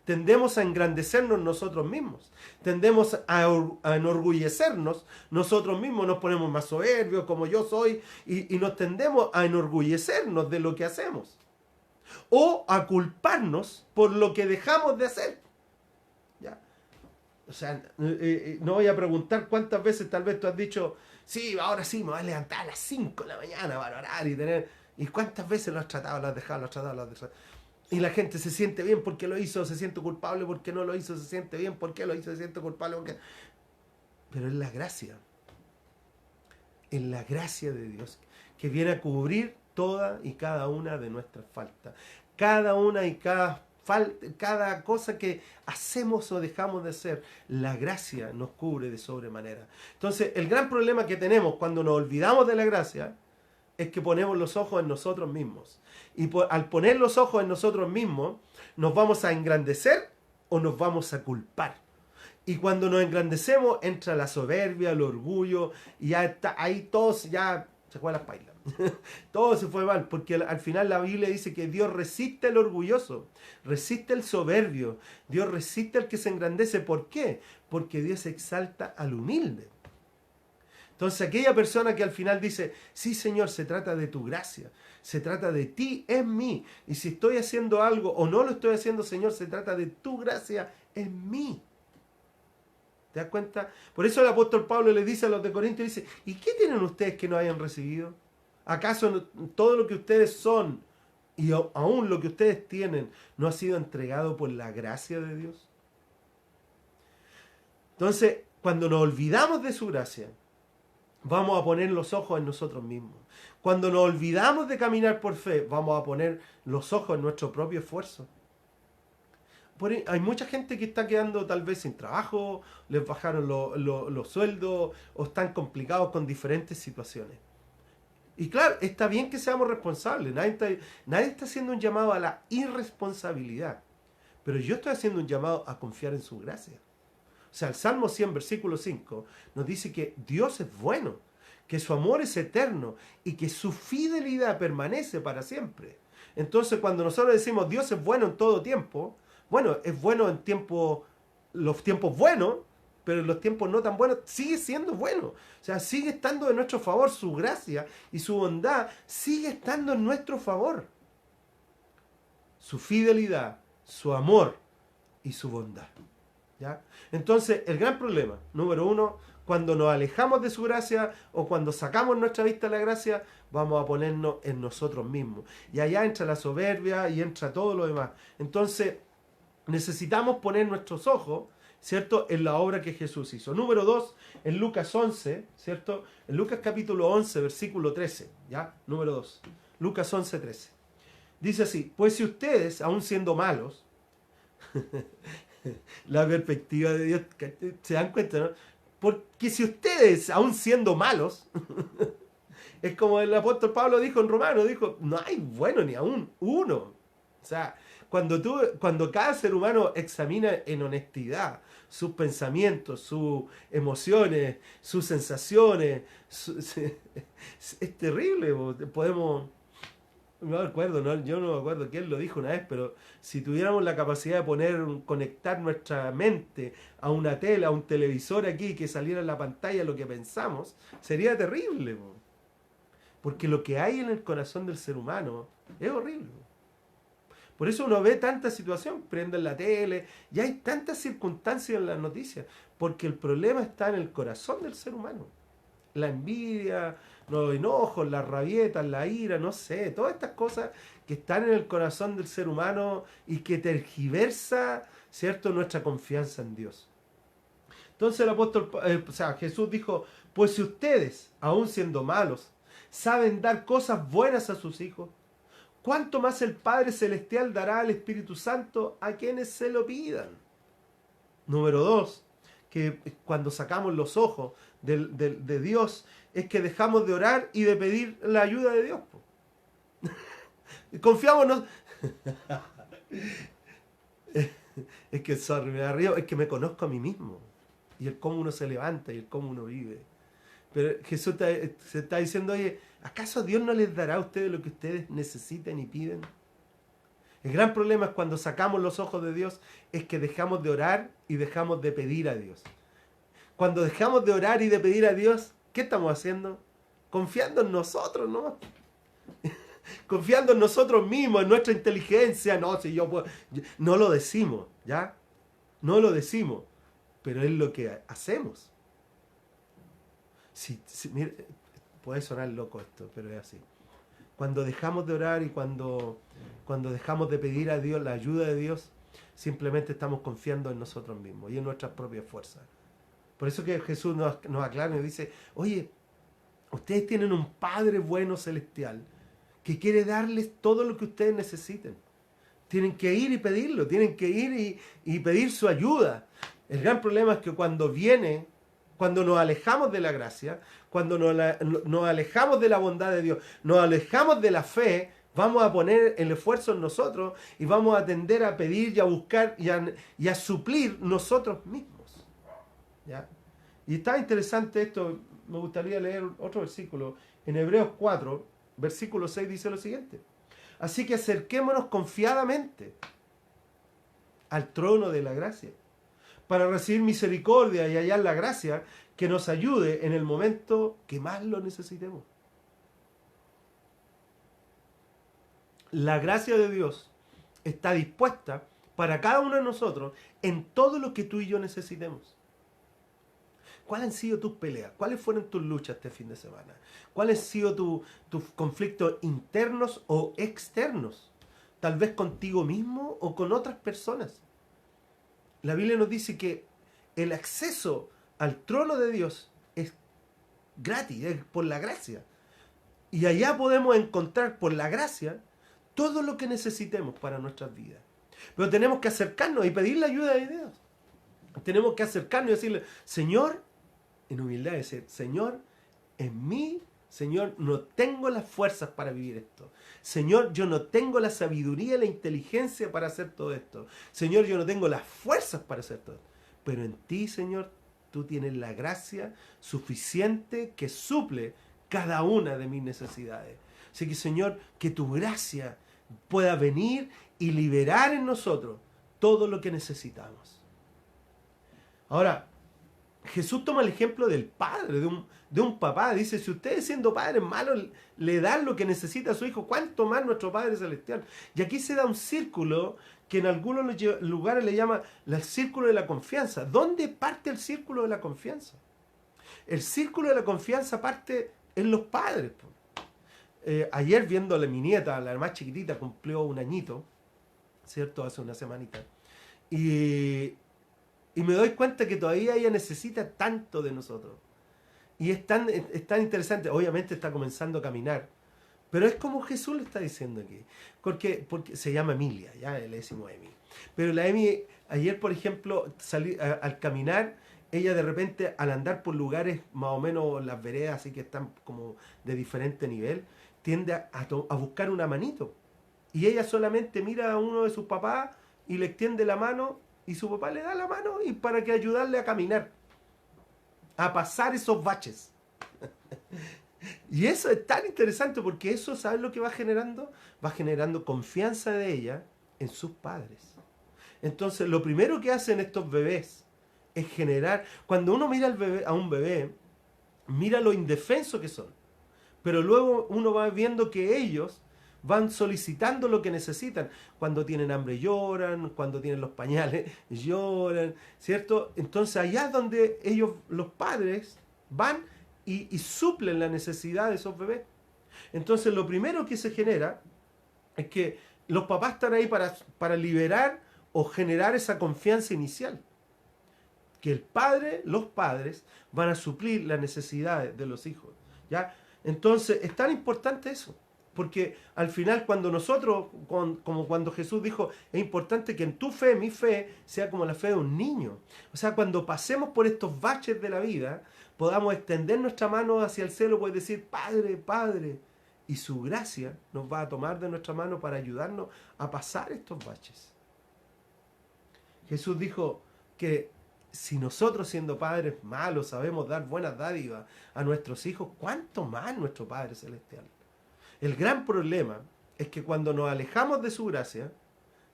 tendemos a engrandecernos nosotros mismos. Tendemos a enorgullecernos nosotros mismos. Nos ponemos más soberbios, como yo soy, y nos tendemos a enorgullecernos de lo que hacemos. O a culparnos por lo que dejamos de hacer. ¿Ya? O sea, no voy a preguntar cuántas veces tal vez tú has dicho, sí, ahora sí, me voy a levantar a las 5 de la mañana para orar y tener... ¿Y cuántas veces lo has tratado, lo has dejado, lo has tratado, lo has dejado? Y la gente se siente bien porque lo hizo, se siente culpable porque no lo hizo, se siente bien porque lo hizo, se siente culpable porque... Pero es la gracia de Dios que viene a cubrir toda y cada una de nuestras faltas. Cada una y cada cosa que hacemos o dejamos de hacer, la gracia nos cubre de sobremanera. Entonces, el gran problema que tenemos cuando nos olvidamos de la gracia es que ponemos los ojos en nosotros mismos. Y al poner los ojos en nosotros mismos, nos vamos a engrandecer o nos vamos a culpar. Y cuando nos engrandecemos, entra la soberbia, el orgullo, y ya está, ahí todos ya se fue a las pailas. Todo se fue mal, porque al final la Biblia dice que Dios resiste al orgulloso, resiste al soberbio, Dios resiste al que se engrandece. ¿Por qué? Porque Dios exalta al humilde. Entonces aquella persona que al final dice, sí Señor, se trata de tu gracia, se trata de ti en mí, y si estoy haciendo algo o no lo estoy haciendo, Señor, se trata de tu gracia en mí. ¿Te das cuenta? Por eso el apóstol Pablo le dice a los de Corinto, dice, ¿y qué tienen ustedes que no hayan recibido? ¿Acaso todo lo que ustedes son y aún lo que ustedes tienen no ha sido entregado por la gracia de Dios? Entonces, cuando nos olvidamos de su gracia, vamos a poner los ojos en nosotros mismos. Cuando nos olvidamos de caminar por fe, vamos a poner los ojos en nuestro propio esfuerzo. Hay mucha gente que está quedando tal vez sin trabajo, les bajaron los sueldos o están complicados con diferentes situaciones. Y claro, está bien que seamos responsables. Nadie está haciendo un llamado a la irresponsabilidad. Pero yo estoy haciendo un llamado a confiar en su gracia. O sea, el Salmo 100, versículo 5, nos dice que Dios es bueno, que su amor es eterno y que su fidelidad permanece para siempre. Entonces, cuando nosotros decimos Dios es bueno en todo tiempo, bueno, es bueno en los tiempos buenos, pero en los tiempos no tan buenos sigue siendo bueno. O sea, sigue estando de nuestro favor. Su gracia y su bondad sigue estando en nuestro favor. Su fidelidad, su amor y su bondad. ¿Ya? Entonces, el gran problema, número uno, cuando nos alejamos de su gracia o cuando sacamos nuestra vista de la gracia, vamos a ponernos en nosotros mismos. Y allá entra la soberbia y entra todo lo demás. Entonces, necesitamos poner nuestros ojos ¿cierto? En la obra que Jesús hizo. Número 2, en Lucas 11, ¿cierto? En Lucas capítulo 11, versículo 13, ¿ya? Número 2, Lucas 11, 13. Dice así: pues si ustedes, aun siendo malos, la perspectiva de Dios, ¿se dan cuenta, no? Porque si ustedes, aun siendo malos, es como el apóstol Pablo dijo en Romanos, dijo, no hay bueno ni aún uno. O sea, cuando cada ser humano examina en honestidad sus pensamientos, sus emociones, sus sensaciones, es terrible. Podemos, no me acuerdo, yo no me acuerdo quién lo dijo una vez, pero si tuviéramos la capacidad de conectar nuestra mente a una tele, a un televisor aquí, que saliera en la pantalla lo que pensamos, sería terrible. Porque lo que hay en el corazón del ser humano es horrible. Por eso uno ve tanta situación, prende la tele, y hay tantas circunstancias en las noticias, porque el problema está en el corazón del ser humano. La envidia, los enojos, las rabietas, la ira, no sé, todas estas cosas que están en el corazón del ser humano y que tergiversa, ¿cierto?, nuestra confianza en Dios. Entonces el apóstol, Jesús dijo, pues si ustedes, aun siendo malos, saben dar cosas buenas a sus hijos, ¿cuánto más el Padre Celestial dará al Espíritu Santo a quienes se lo pidan? Número 2, que cuando sacamos los ojos de Dios, es que dejamos de orar y de pedir la ayuda de Dios. Confiámonos. Es que, sorry, me da río, es que me conozco a mí mismo. Y el cómo uno se levanta y el cómo uno vive. Pero Jesús se está diciendo, oye, ¿acaso Dios no les dará a ustedes lo que ustedes necesiten y piden? El gran problema es cuando sacamos los ojos de Dios, es que dejamos de orar y dejamos de pedir a Dios. Cuando dejamos de orar y de pedir a Dios, ¿qué estamos haciendo? Confiando en nosotros, ¿no? Confiando en nosotros mismos, en nuestra inteligencia. No, si yo puedo. No lo decimos, ¿ya? No lo decimos, pero es lo que hacemos. Mire, puede sonar loco esto, pero es así. Cuando dejamos de orar y cuando dejamos de pedir a Dios la ayuda de Dios, simplemente estamos confiando en nosotros mismos y en nuestras propias fuerzas. Por eso que Jesús nos aclara y dice, oye, ustedes tienen un Padre bueno celestial que quiere darles todo lo que ustedes necesiten. Tienen que ir y pedirlo, tienen que ir y pedir su ayuda. El gran problema es que cuando nos alejamos de la gracia, cuando nos alejamos de la bondad de Dios, nos alejamos de la fe, vamos a poner el esfuerzo en nosotros y vamos a tender a pedir y a buscar y a suplir nosotros mismos. ¿Ya? Y está interesante esto, me gustaría leer otro versículo. En Hebreos 4, versículo 6 dice lo siguiente: así que acerquémonos confiadamente al trono de la gracia, para recibir misericordia y hallar la gracia que nos ayude en el momento que más lo necesitemos. La gracia de Dios está dispuesta para cada uno de nosotros en todo lo que tú y yo necesitemos. ¿Cuáles han sido tus peleas? ¿Cuáles fueron tus luchas este fin de semana? ¿Cuáles han sido tus conflictos internos o externos? Tal vez contigo mismo o con otras personas. La Biblia nos dice que el acceso al trono de Dios es gratis, es por la gracia. Y allá podemos encontrar por la gracia todo lo que necesitemos para nuestras vidas. Pero tenemos que acercarnos y pedir la ayuda de Dios. Tenemos que acercarnos y decirle, Señor, en humildad decir, Señor, en mí, Señor, no tengo las fuerzas para vivir esto. Señor, yo no tengo la sabiduría y la inteligencia para hacer todo esto. Señor, yo no tengo las fuerzas para hacer todo esto. Pero en ti, Señor, tú tienes la gracia suficiente que suple cada una de mis necesidades. Así que, Señor, que tu gracia pueda venir y liberar en nosotros todo lo que necesitamos. Ahora, Jesús toma el ejemplo del padre, de un papá. Dice, si ustedes siendo padres malos le dan lo que necesita a su hijo, ¿cuánto más nuestro Padre Celestial? Y aquí se da un círculo que en algunos lugares le llama el círculo de la confianza. ¿Dónde parte el círculo de la confianza? El círculo de la confianza parte en los padres. Ayer viendo a mi nieta, la más chiquitita, cumplió un añito, ¿cierto? Hace una semanita. Y Y me doy cuenta que todavía ella necesita tanto de nosotros. Y es tan interesante. Obviamente está comenzando a caminar. Pero es como Jesús le está diciendo aquí. Porque se llama Emilia, ya le decimos Emi. Pero la Emi, ayer por ejemplo, al caminar, ella de repente al andar por lugares más o menos las veredas, así que están como de diferente nivel, tiende a buscar una manito. Y ella solamente mira a uno de sus papás y le extiende la mano y su papá le da la mano y para que ayudarle a caminar, a pasar esos baches. Y eso es tan interesante porque eso, ¿sabes lo que va generando? Va generando confianza de ella en sus padres. Entonces, lo primero que hacen estos bebés es generar... Cuando uno mira a un bebé, mira lo indefenso que son. Pero luego uno va viendo que ellos van solicitando lo que necesitan. Cuando tienen hambre lloran, cuando tienen los pañales lloran, ¿cierto? Entonces allá es donde ellos, los padres, van y suplen la necesidad de esos bebés. Entonces lo primero que se genera es que los papás están ahí para liberar o generar esa confianza inicial. Que los padres, van a suplir las necesidades de los hijos. ¿Ya? Entonces es tan importante eso. Porque al final cuando nosotros, como cuando Jesús dijo, es importante que en tu fe, mi fe, sea como la fe de un niño. O sea, cuando pasemos por estos baches de la vida, podamos extender nuestra mano hacia el cielo, pues decir, Padre, Padre. Y su gracia nos va a tomar de nuestra mano para ayudarnos a pasar estos baches. Jesús dijo que si nosotros siendo padres malos sabemos dar buenas dádivas a nuestros hijos, ¿cuánto más nuestro Padre Celestial? El gran problema es que cuando nos alejamos de su gracia,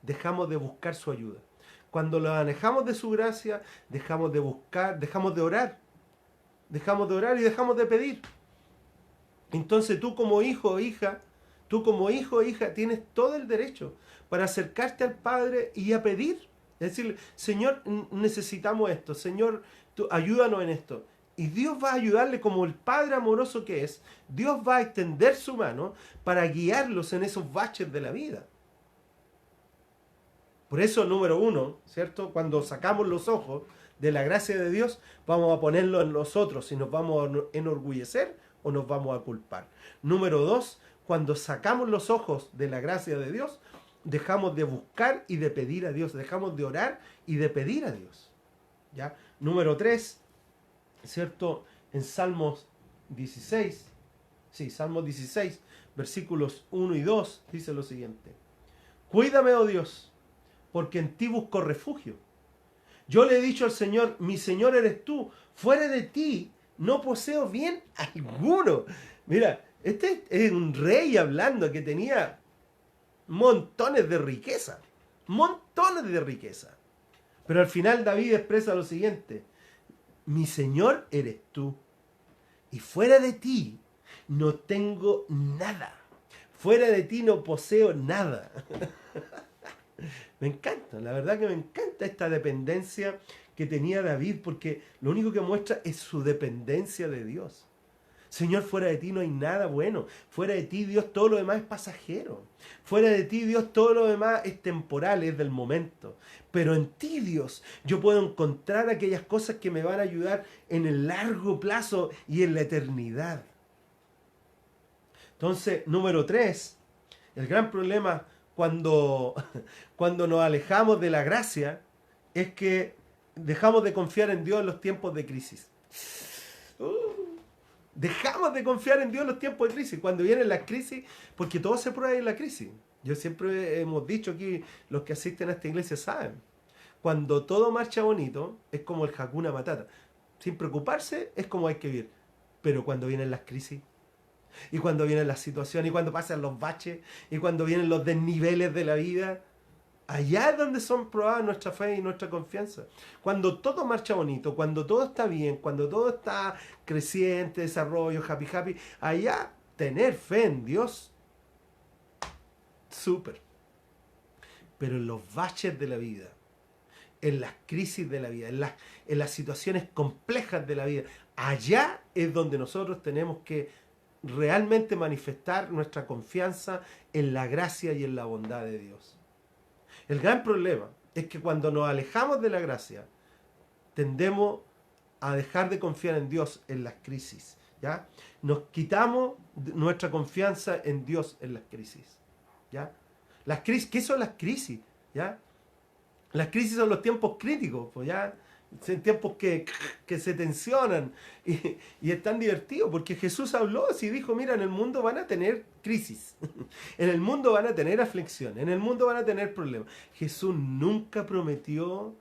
dejamos de buscar su ayuda. Cuando nos alejamos de su gracia, dejamos de buscar, dejamos de orar. Dejamos de orar y dejamos de pedir. Entonces tú como hijo o hija, tienes todo el derecho para acercarte al Padre y a pedir. Es decir, Señor, necesitamos esto. Señor, tú, ayúdanos en esto. Y Dios va a ayudarle como el Padre amoroso que es. Dios va a extender su mano para guiarlos en esos baches de la vida. Por eso, número uno, ¿cierto? Cuando sacamos los ojos de la gracia de Dios, vamos a ponerlo en nosotros si nos vamos a enorgullecer o nos vamos a culpar. Número dos, cuando sacamos los ojos de la gracia de Dios, dejamos de buscar y de pedir a Dios. Dejamos de orar y de pedir a Dios. ¿Ya? Número 3, ¿cierto? En Salmos 16, Salmos 16, versículos 1 y 2, dice lo siguiente. Cuídame, oh Dios, porque en ti busco refugio. Yo le he dicho al Señor, mi Señor eres tú. Fuera de ti no poseo bien alguno. Mira, este es un rey hablando que tenía montones de riqueza. Montones de riqueza. Pero al final David expresa lo siguiente. Mi Señor eres tú. Y fuera de ti no tengo nada. Fuera de ti no poseo nada. Me encanta, la verdad que me encanta esta dependencia que tenía David, porque lo único que muestra es su dependencia de Dios. Señor, fuera de ti no hay nada bueno. Fuera de ti, Dios, todo lo demás es pasajero. Fuera de ti, Dios, todo lo demás es temporal, es del momento. Pero en ti, Dios, yo puedo encontrar aquellas cosas que me van a ayudar en el largo plazo y en la eternidad. Entonces, número 3, el gran problema cuando nos alejamos de la gracia es que dejamos de confiar en Dios en los tiempos de crisis. Dejamos de confiar en Dios en los tiempos de crisis. Cuando vienen las crisis, porque todo se prueba en la crisis. Yo siempre hemos dicho aquí, los que asisten a esta iglesia saben. Cuando todo marcha bonito, es como el Hakuna Matata. Sin preocuparse, es como hay que vivir. Pero cuando vienen las crisis, y cuando vienen las situaciones, y cuando pasan los baches, y cuando vienen los desniveles de la vida, allá es donde son probadas nuestra fe y nuestra confianza. Cuando todo marcha bonito, cuando todo está bien, cuando todo está creciente, desarrollo, happy, happy, allá tener fe en Dios, súper. Pero en los baches de la vida, en las crisis de la vida, en las situaciones complejas de la vida, allá es donde nosotros tenemos que realmente manifestar nuestra confianza en la gracia y en la bondad de Dios. El gran problema es que cuando nos alejamos de la gracia, tendemos a dejar de confiar en Dios en las crisis, ¿ya? Nos quitamos nuestra confianza en Dios en las crisis, ¿ya? Las crisis, ¿qué son las crisis? ¿Ya? Las crisis son los tiempos críticos, pues, ¿ya? Son tiempos que se tensionan y están divertidos, porque Jesús habló así, dijo, mira, en el mundo van a tener crisis, en el mundo van a tener aflicción, en el mundo van a tener problemas. Jesús nunca prometió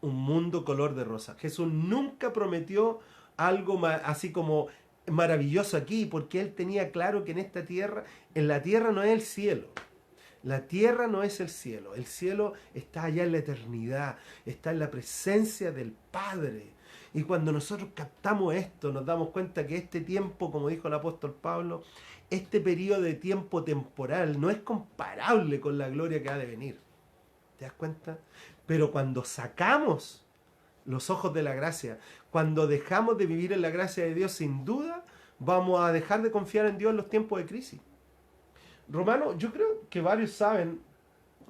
un mundo color de rosa. Jesús nunca prometió algo así como maravilloso aquí, porque Él tenía claro que en la tierra no es el cielo. La tierra no es el cielo está allá en la eternidad, está en la presencia del Padre. Y cuando nosotros captamos esto, nos damos cuenta que este tiempo, como dijo el apóstol Pablo, este periodo de tiempo temporal no es comparable con la gloria que ha de venir. ¿Te das cuenta? Pero cuando sacamos los ojos de la gracia, cuando dejamos de vivir en la gracia de Dios, sin duda, vamos a dejar de confiar en Dios en los tiempos de crisis. Romanos, yo creo que varios saben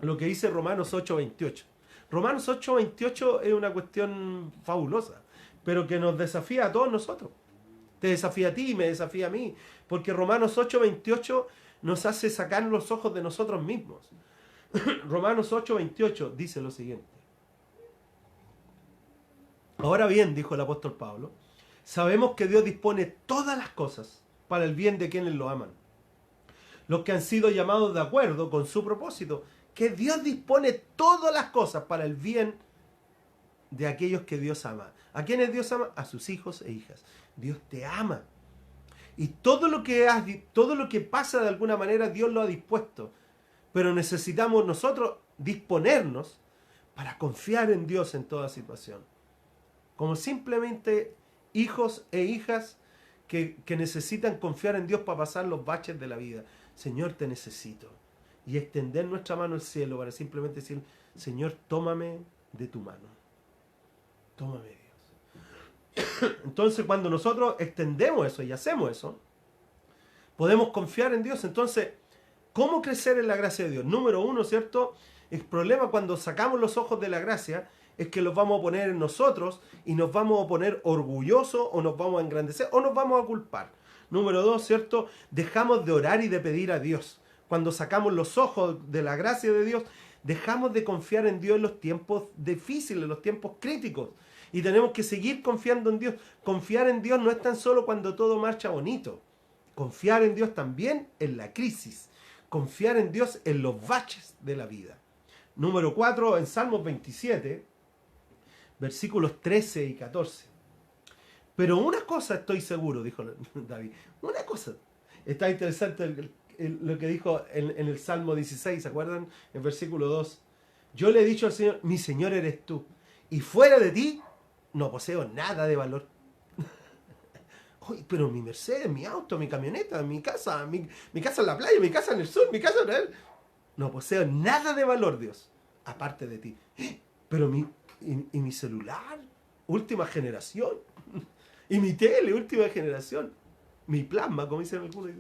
lo que dice Romanos 8:28. Romanos 8:28 es una cuestión fabulosa, pero que nos desafía a todos nosotros. Te desafía a ti y me desafía a mí, porque Romanos 8:28 nos hace sacar los ojos de nosotros mismos. Romanos 8:28 dice lo siguiente. Ahora bien, dijo el apóstol Pablo, sabemos que Dios dispone todas las cosas para el bien de quienes lo aman, los que han sido llamados de acuerdo con su propósito, que Dios dispone todas las cosas para el bien de aquellos que Dios ama. ¿A quiénes Dios ama? A sus hijos e hijas. Dios te ama. Y todo lo que pasa de alguna manera Dios lo ha dispuesto. Pero necesitamos nosotros disponernos para confiar en Dios en toda situación. Como simplemente hijos e hijas que necesitan confiar en Dios para pasar los baches de la vida. Señor, te necesito. Y extender nuestra mano al cielo para simplemente decir, Señor, tómame de tu mano. Tómame, Dios. Entonces, cuando nosotros extendemos eso y hacemos eso, podemos confiar en Dios. Entonces, ¿cómo crecer en la gracia de Dios? Número uno, ¿cierto? El problema cuando sacamos los ojos de la gracia es que los vamos a poner en nosotros y nos vamos a poner orgullosos o nos vamos a engrandecer o nos vamos a culpar. Número dos, ¿cierto? Dejamos de orar y de pedir a Dios. Cuando sacamos los ojos de la gracia de Dios, dejamos de confiar en Dios en los tiempos difíciles, en los tiempos críticos. Y tenemos que seguir confiando en Dios. Confiar en Dios no es tan solo cuando todo marcha bonito. Confiar en Dios también en la crisis. Confiar en Dios en los baches de la vida. Número 4, en Salmos 27, versículos 13 y 14. Pero una cosa estoy seguro, dijo David. Una cosa. Está interesante lo que dijo en el Salmo 16, ¿se acuerdan? En versículo 2. Yo le he dicho al Señor, mi Señor eres tú. Y fuera de ti no poseo nada de valor. Oye, pero mi Mercedes, mi auto, mi camioneta, mi casa en la playa, mi casa en el sur, mi casa en el... No poseo nada de valor, Dios, aparte de ti. Pero mi celular, última generación. Y mi tele, última generación. Mi plasma, como dicen algunos.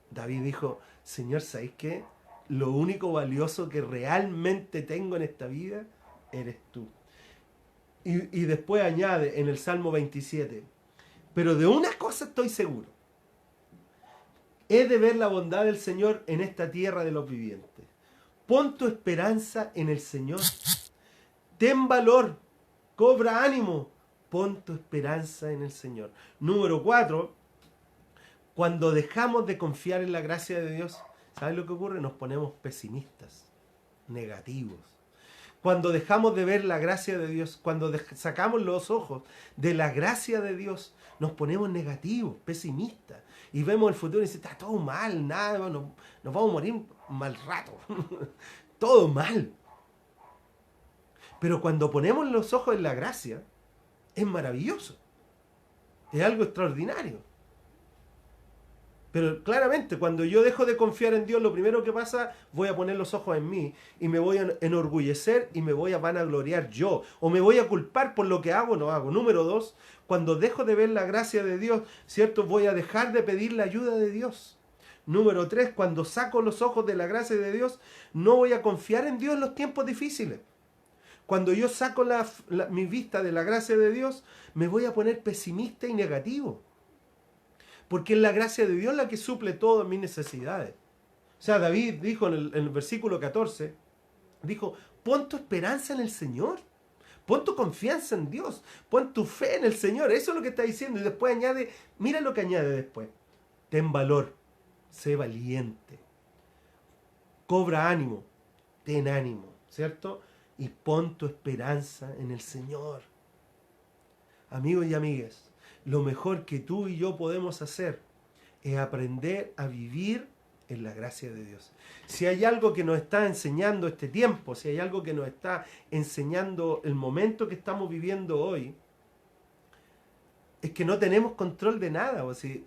David dijo, Señor, ¿sabes qué? Lo único valioso que realmente tengo en esta vida eres tú. Y después añade en el Salmo 27, pero de una cosa estoy seguro. He de ver la bondad del Señor en esta tierra de los vivientes. Pon tu esperanza en el Señor. Ten valor, cobra ánimo. Pon tu esperanza en el Señor. Número 4, cuando dejamos de confiar en la gracia de Dios, ¿sabes lo que ocurre? Nos ponemos pesimistas, negativos. Cuando dejamos de ver la gracia de Dios, cuando sacamos los ojos de la gracia de Dios, nos ponemos negativos, pesimistas. Y vemos el futuro y decimos, está todo mal, nada, nos vamos a morir mal rato. Todo mal. Pero cuando ponemos los ojos en la gracia, es maravilloso. Es algo extraordinario. Pero claramente, cuando yo dejo de confiar en Dios, lo primero que pasa, voy a poner los ojos en mí y me voy a enorgullecer y me voy a vanagloriar yo. O me voy a culpar por lo que hago o no hago. Número 2, cuando dejo de ver la gracia de Dios, ¿cierto? Voy a dejar de pedir la ayuda de Dios. Número 3, cuando saco los ojos de la gracia de Dios, no voy a confiar en Dios en los tiempos difíciles. Cuando yo saco mi vista de la gracia de Dios, me voy a poner pesimista y negativo. Porque es la gracia de Dios la que suple todas mis necesidades. O sea, David dijo en el versículo 14, dijo, pon tu esperanza en el Señor. Pon tu confianza en Dios. Pon tu fe en el Señor. Eso es lo que está diciendo. Y después añade, mira lo que añade después. Ten valor. Sé valiente. Cobra ánimo. Ten ánimo. ¿Cierto? Y pon tu esperanza en el Señor. Amigos y amigas, lo mejor que tú y yo podemos hacer es aprender a vivir en la gracia de Dios. Si hay algo que nos está enseñando este tiempo, si hay algo que nos está enseñando el momento que estamos viviendo hoy, es que no tenemos control de nada. O si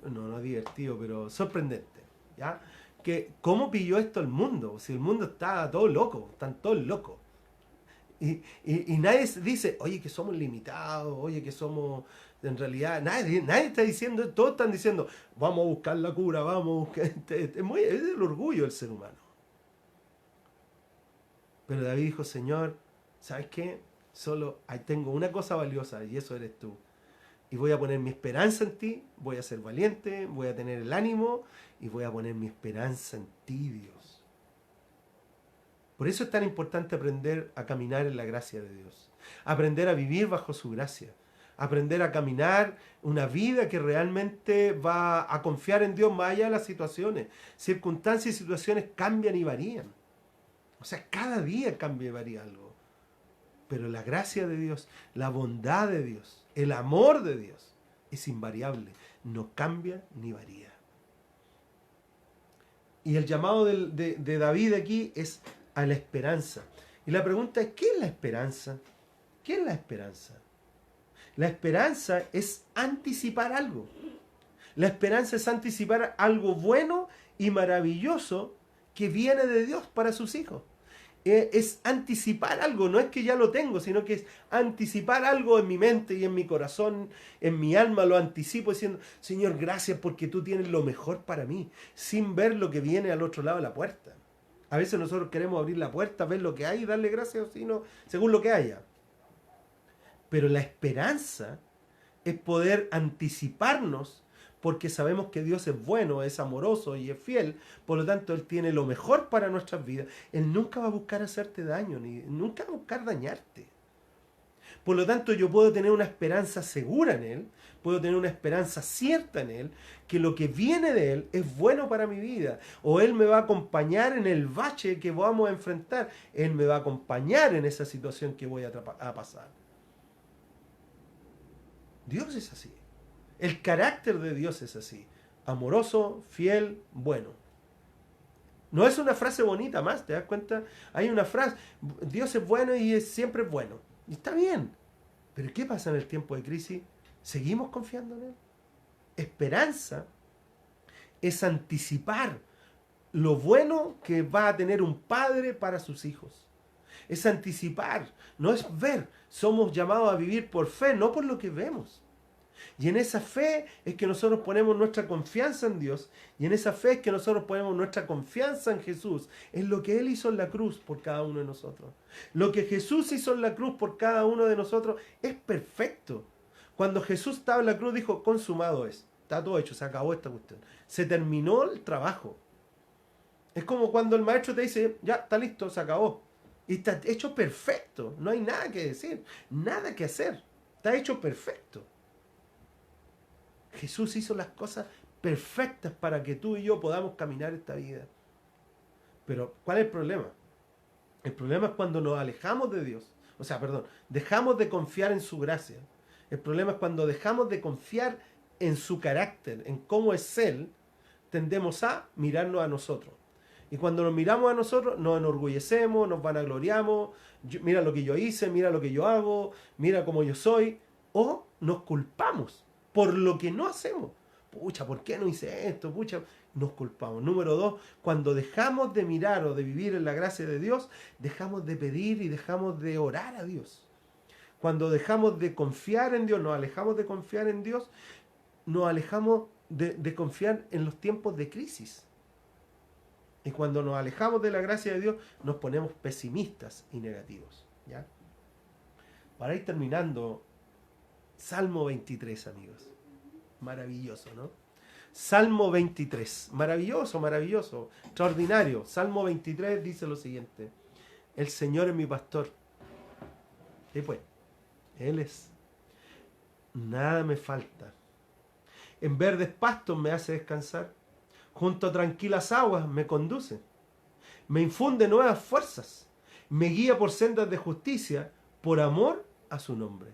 no divertido, pero sorprendente, ¿ya? Que cómo pilló esto el mundo. O si el mundo está todo loco, están todos locos. Y nadie dice, oye, que somos limitados, oye, que somos... En realidad, nadie está diciendo, todos están diciendo, vamos a buscar la cura, vamos a buscar... Es el orgullo del ser humano. Pero David dijo, Señor, ¿sabes qué? Solo tengo una cosa valiosa y eso eres tú. Y voy a poner mi esperanza en ti, voy a ser valiente, voy a tener el ánimo y voy a poner mi esperanza en ti, Dios. Por eso es tan importante aprender a caminar en la gracia de Dios. Aprender a vivir bajo su gracia. Aprender a caminar una vida que realmente va a confiar en Dios más allá de las situaciones. Circunstancias y situaciones cambian y varían. O sea, cada día cambia y varía algo. Pero la gracia de Dios, la bondad de Dios, el amor de Dios es invariable. No cambia ni varía. Y el llamado de David aquí es a la esperanza. Y la pregunta es, ¿qué es la esperanza? ¿Qué es la esperanza? La esperanza es anticipar algo. La esperanza es anticipar algo bueno y maravilloso que viene de Dios para sus hijos. Es anticipar algo, no es que ya lo tengo, sino que es anticipar algo en mi mente y en mi corazón, en mi alma, lo anticipo diciendo, Señor, gracias porque tú tienes lo mejor para mí, sin ver lo que viene al otro lado de la puerta. A veces nosotros queremos abrir la puerta, ver lo que hay y darle gracias, sino según lo que haya. Pero la esperanza es poder anticiparnos porque sabemos que Dios es bueno, es amoroso y es fiel, por lo tanto Él tiene lo mejor para nuestras vidas. Él nunca va a buscar hacerte daño, ni nunca va a buscar dañarte. Por lo tanto yo puedo tener una esperanza segura en Él, puedo tener una esperanza cierta en Él, que lo que viene de Él es bueno para mi vida, o Él me va a acompañar en el bache que vamos a enfrentar, Él me va a acompañar en esa situación que voy a pasar. Dios es así. El carácter de Dios es así. Amoroso, fiel, bueno. No es una frase bonita más, ¿te das cuenta? Hay una frase, Dios es bueno y siempre es bueno. Y está bien. Pero ¿qué pasa en el tiempo de crisis? ¿Seguimos confiando en Él? Esperanza es anticipar lo bueno que va a tener un padre para sus hijos. Es anticipar, no es ver. Somos llamados a vivir por fe, no por lo que vemos. Y en esa fe es que nosotros ponemos nuestra confianza en Dios. Y en esa fe es que nosotros ponemos nuestra confianza en Jesús. En lo que Él hizo en la cruz por cada uno de nosotros. Lo que Jesús hizo en la cruz por cada uno de nosotros es perfecto. Cuando Jesús estaba en la cruz dijo, consumado es. Está todo hecho, se acabó esta cuestión. Se terminó el trabajo. Es como cuando el maestro te dice, ya, está listo, se acabó. Y está hecho perfecto. No hay nada que decir, nada que hacer. Está hecho perfecto. Jesús hizo las cosas perfectas para que tú y yo podamos caminar esta vida. Pero, ¿cuál es el problema? El problema es cuando nos alejamos de Dios. O sea, perdón, dejamos de confiar en su gracia. El problema es cuando dejamos de confiar en su carácter, en cómo es Él, tendemos a mirarnos a nosotros. Y cuando nos miramos a nosotros, nos enorgullecemos, nos vanagloriamos, mira lo que yo hice, mira lo que yo hago, mira cómo yo soy, o nos culpamos por lo que no hacemos. Pucha, ¿por qué no hice esto? Pucha, nos culpamos. Número 2, cuando dejamos de mirar o de vivir en la gracia de Dios, dejamos de pedir y dejamos de orar a Dios. Cuando dejamos de confiar en Dios, nos alejamos de confiar en Dios, nos alejamos de confiar en los tiempos de crisis. Y cuando nos alejamos de la gracia de Dios, nos ponemos pesimistas y negativos. ¿Ya? Para ir terminando, Salmo 23, amigos. Maravilloso, ¿no? Salmo 23. Maravilloso, maravilloso. Extraordinario. Salmo 23 dice lo siguiente. El Señor es mi pastor. Y pues, Él es. Nada me falta. En verdes pastos me hace descansar. Junto a tranquilas aguas me conduce. Me infunde nuevas fuerzas. Me guía por sendas de justicia, por amor a su nombre.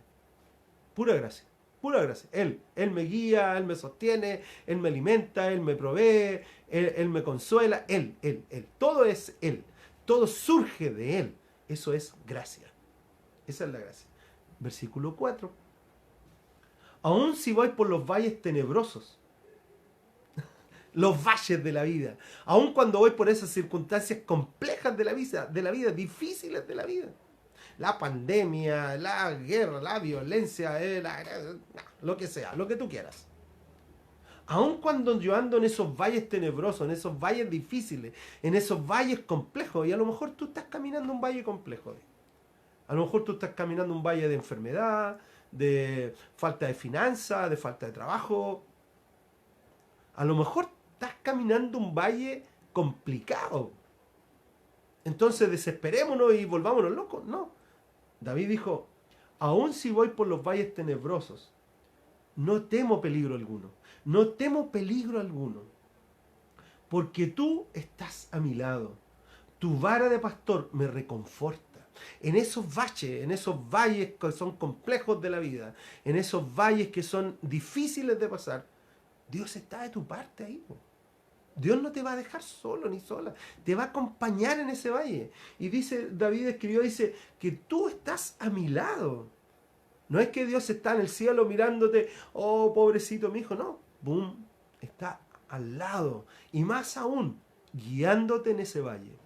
Pura gracia, pura gracia. Él me guía, Él me sostiene, Él me alimenta, Él me provee, Él me consuela. Él. Todo es Él. Todo surge de Él. Eso es gracia. Esa es la gracia. Versículo 4. Aun si voy por los valles tenebrosos, los valles de la vida, aun cuando voy por esas circunstancias complejas de la vida, difíciles de la vida, la pandemia, la guerra, la violencia, lo que sea, lo que tú quieras. Aun cuando yo ando en esos valles tenebrosos, en esos valles difíciles, en esos valles complejos, y a lo mejor tú estás caminando un valle complejo, a lo mejor tú estás caminando un valle de enfermedad, de falta de finanzas, de falta de trabajo. A lo mejor estás caminando un valle complicado. Entonces desesperémonos y volvámonos locos. No. David dijo, aun si voy por los valles tenebrosos, no temo peligro alguno. No temo peligro alguno. Porque tú estás a mi lado. Tu vara de pastor me reconforta. En esos valles que son complejos de la vida, en esos valles que son difíciles de pasar, Dios está de tu parte ahí. Dios no te va a dejar solo ni sola, te va a acompañar en ese valle. Y dice, David escribió, dice, que tú estás a mi lado. No es que Dios está en el cielo mirándote, oh, pobrecito mi hijo, no. Boom, está al lado. Y más aún, guiándote en ese valle.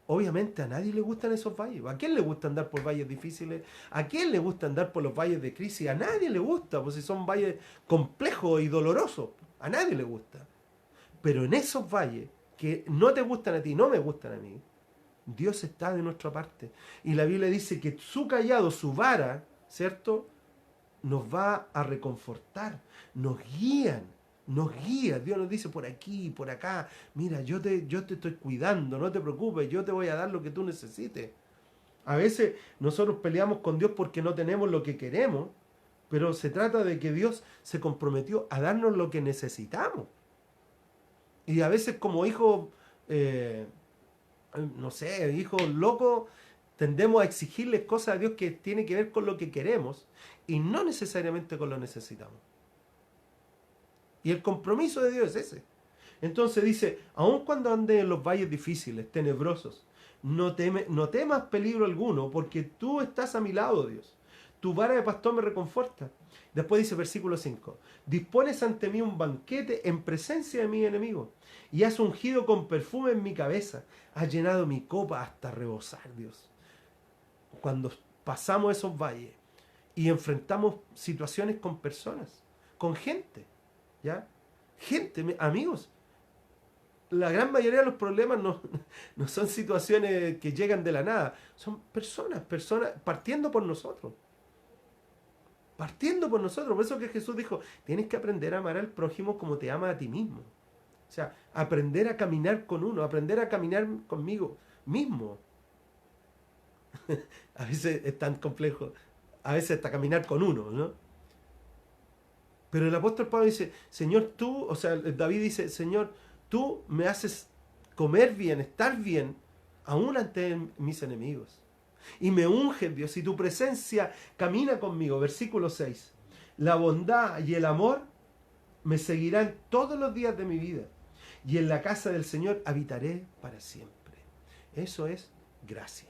Obviamente a nadie le gustan esos valles. ¿A quién le gusta andar por valles difíciles? ¿A quién le gusta andar por los valles de crisis? A nadie le gusta, pues si son valles complejos y dolorosos. A nadie le gusta. Pero en esos valles que no te gustan a ti, no me gustan a mí, Dios está de nuestra parte. Y la Biblia dice que su cayado, su vara, ¿cierto?, nos va a reconfortar, nos guía. Dios nos dice por aquí, por acá, mira, yo te estoy cuidando, no te preocupes, yo te voy a dar lo que tú necesites. A veces nosotros peleamos con Dios porque no tenemos lo que queremos, pero se trata de que Dios se comprometió a darnos lo que necesitamos. Y a veces como hijos, hijos locos, tendemos a exigirles cosas a Dios que tienen que ver con lo que queremos y no necesariamente con lo que necesitamos. Y el compromiso de Dios es ese. Entonces dice, aun cuando andes en los valles difíciles, tenebrosos, no temas peligro alguno, porque tú estás a mi lado, Dios. Tu vara de pastor me reconforta. Después dice versículo 5, dispones ante mí un banquete en presencia de mi enemigo, y has ungido con perfume en mi cabeza, has llenado mi copa hasta rebosar, Dios. Cuando pasamos esos valles y enfrentamos situaciones con personas, con gente, ¿ya? Gente, amigos, la gran mayoría de los problemas no son situaciones que llegan de la nada, son personas partiendo por nosotros. Partiendo por nosotros. Por eso que Jesús dijo, tienes que aprender a amar al prójimo como te ama a ti mismo. O sea, aprender a caminar con uno, aprender a caminar conmigo mismo. A veces es tan complejo, a veces hasta caminar con uno, ¿no? Pero el apóstol Pablo dice, Señor, tú, o sea, David dice, Señor, tú me haces comer bien, estar bien, aún ante mis enemigos. Y me unges, Dios, y tu presencia camina conmigo. Versículo 6. La bondad y el amor me seguirán todos los días de mi vida, y en la casa del Señor habitaré para siempre. Eso es gracia.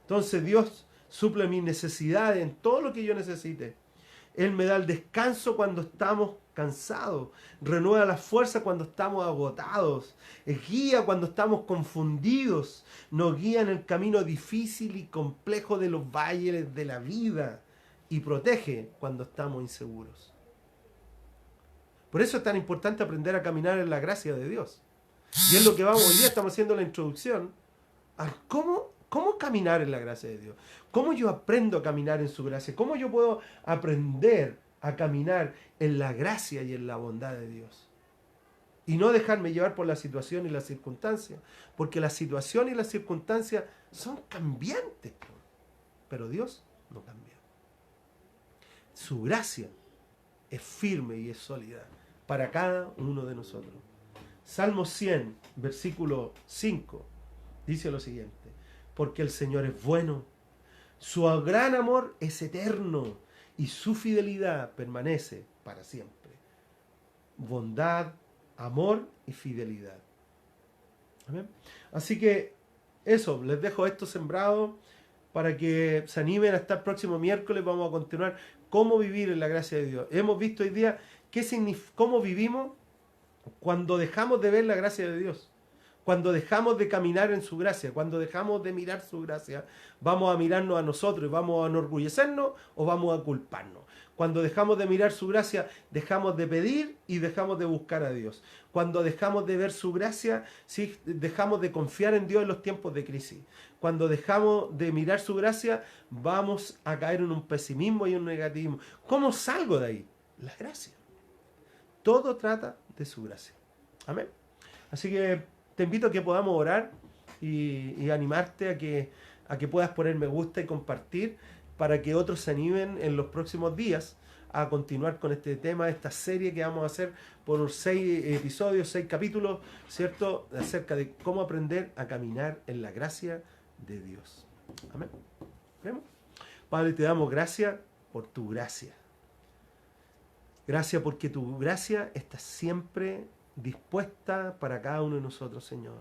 Entonces Dios suple mis necesidades en todo lo que yo necesite. Él me da el descanso cuando estamos cansados, renueva la fuerza cuando estamos agotados, guía cuando estamos confundidos, nos guía en el camino difícil y complejo de los valles de la vida y protege cuando estamos inseguros. Por eso es tan importante aprender a caminar en la gracia de Dios. Y es lo que vamos, hoy día estamos haciendo la introducción a cómo caminar en la gracia de Dios. Cómo yo aprendo a caminar en su gracia. Cómo yo puedo aprender a caminar en la gracia y en la bondad de Dios. Y no dejarme llevar por la situación y las circunstancias. Porque la situación y las circunstancias son cambiantes. Pero Dios no cambia. Su gracia es firme y es sólida para cada uno de nosotros. Salmo 100, versículo 5, dice lo siguiente: porque el Señor es bueno, su gran amor es eterno y su fidelidad permanece para siempre. Bondad, amor y fidelidad. ¿Amén? Así que eso, les dejo esto sembrado para que se animen hasta el próximo miércoles. Vamos a continuar cómo vivir en la gracia de Dios. Hemos visto hoy día cómo vivimos cuando dejamos de ver la gracia de Dios, cuando dejamos de caminar en su gracia, cuando dejamos de mirar su gracia. Vamos a mirarnos a nosotros y vamos a enorgullecernos o vamos a culparnos. Cuando dejamos de mirar su gracia, dejamos de pedir y dejamos de buscar a Dios. Cuando dejamos de ver su gracia, sí, dejamos de confiar en Dios en los tiempos de crisis. Cuando dejamos de mirar su gracia, vamos a caer en un pesimismo y un negativismo. ¿Cómo salgo de ahí? La gracia. Todo trata de su gracia. Amén. Así que te invito a que podamos orar y animarte a que puedas poner me gusta y compartir para que otros se animen en los próximos días a continuar con este tema, esta serie que vamos a hacer por 6 episodios, 6 capítulos, ¿cierto? Acerca de cómo aprender a caminar en la gracia de Dios. Amén. ¿Vemos? Padre, te damos gracias por tu gracia. Gracias porque tu gracia está siempre dispuesta para cada uno de nosotros, Señor.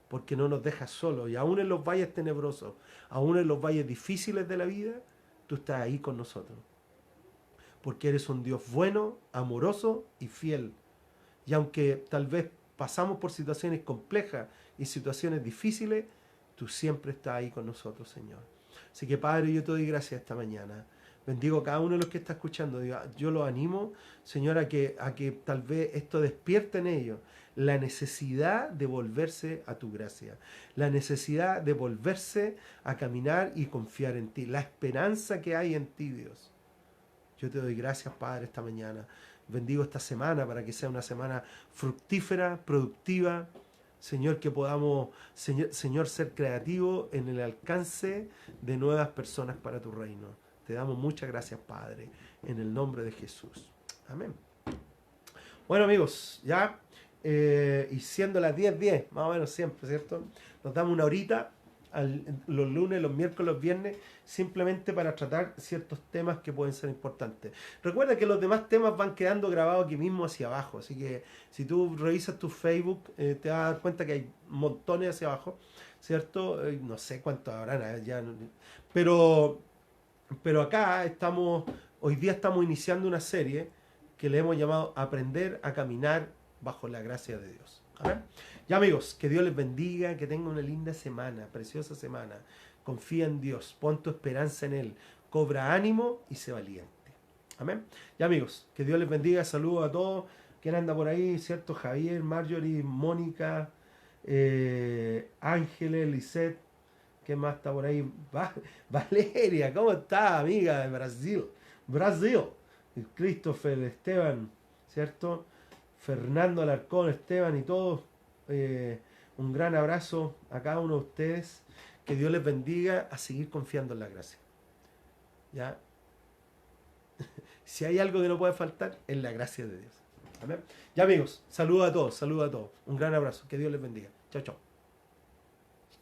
Porque no nos dejas solos. Y aún en los valles tenebrosos, aún en los valles difíciles de la vida, tú estás ahí con nosotros. Porque eres un Dios bueno, amoroso y fiel. Y aunque tal vez pasamos por situaciones complejas y situaciones difíciles, tú siempre estás ahí con nosotros, Señor. Así que, Padre, yo te doy gracias esta mañana. Bendigo a cada uno de los que está escuchando. Yo los animo, Señor, a que tal vez esto despierte en ellos la necesidad de volverse a tu gracia, la necesidad de volverse a caminar y confiar en ti, la esperanza que hay en ti, Dios. Yo te doy gracias, Padre, esta mañana. Bendigo esta semana para que sea una semana fructífera, productiva. Señor, que podamos, Señor, ser creativos en el alcance de nuevas personas para tu reino. Te damos muchas gracias, Padre, en el nombre de Jesús. Amén. Bueno, amigos, ya, y siendo las 10:10, más o menos siempre, ¿cierto? Nos damos una horita los lunes, los miércoles, los viernes, simplemente para tratar ciertos temas que pueden ser importantes. Recuerda que los demás temas van quedando grabados aquí mismo hacia abajo, así que si tú revisas tu Facebook, te vas a dar cuenta que hay montones hacia abajo, ¿cierto? No sé cuántos habrán, ya, pero acá hoy día estamos iniciando una serie que le hemos llamado Aprender a caminar bajo la gracia de Dios. ¿Amén? Ya, amigos, que Dios les bendiga, que tengan una linda semana, preciosa semana. Confía en Dios, pon tu esperanza en Él, cobra ánimo y sé valiente. Amén. Ya, amigos, que Dios les bendiga, saludos a todos. ¿Quién anda por ahí? ¿Cierto? Javier, Marjorie, Mónica, Ángeles, Lisette. ¿Qué más está por ahí? Valeria, ¿cómo está, amiga de Brasil? Brasil. Christopher, Esteban, ¿cierto? Fernando Alarcón, Esteban y todos. Un gran abrazo a cada uno de ustedes. Que Dios les bendiga a seguir confiando en la gracia. ¿Ya? Si hay algo que no puede faltar, es la gracia de Dios. ¿Amén? Ya, amigos, saludos a todos, saludos a todos. Un gran abrazo. Que Dios les bendiga. Chao, chao.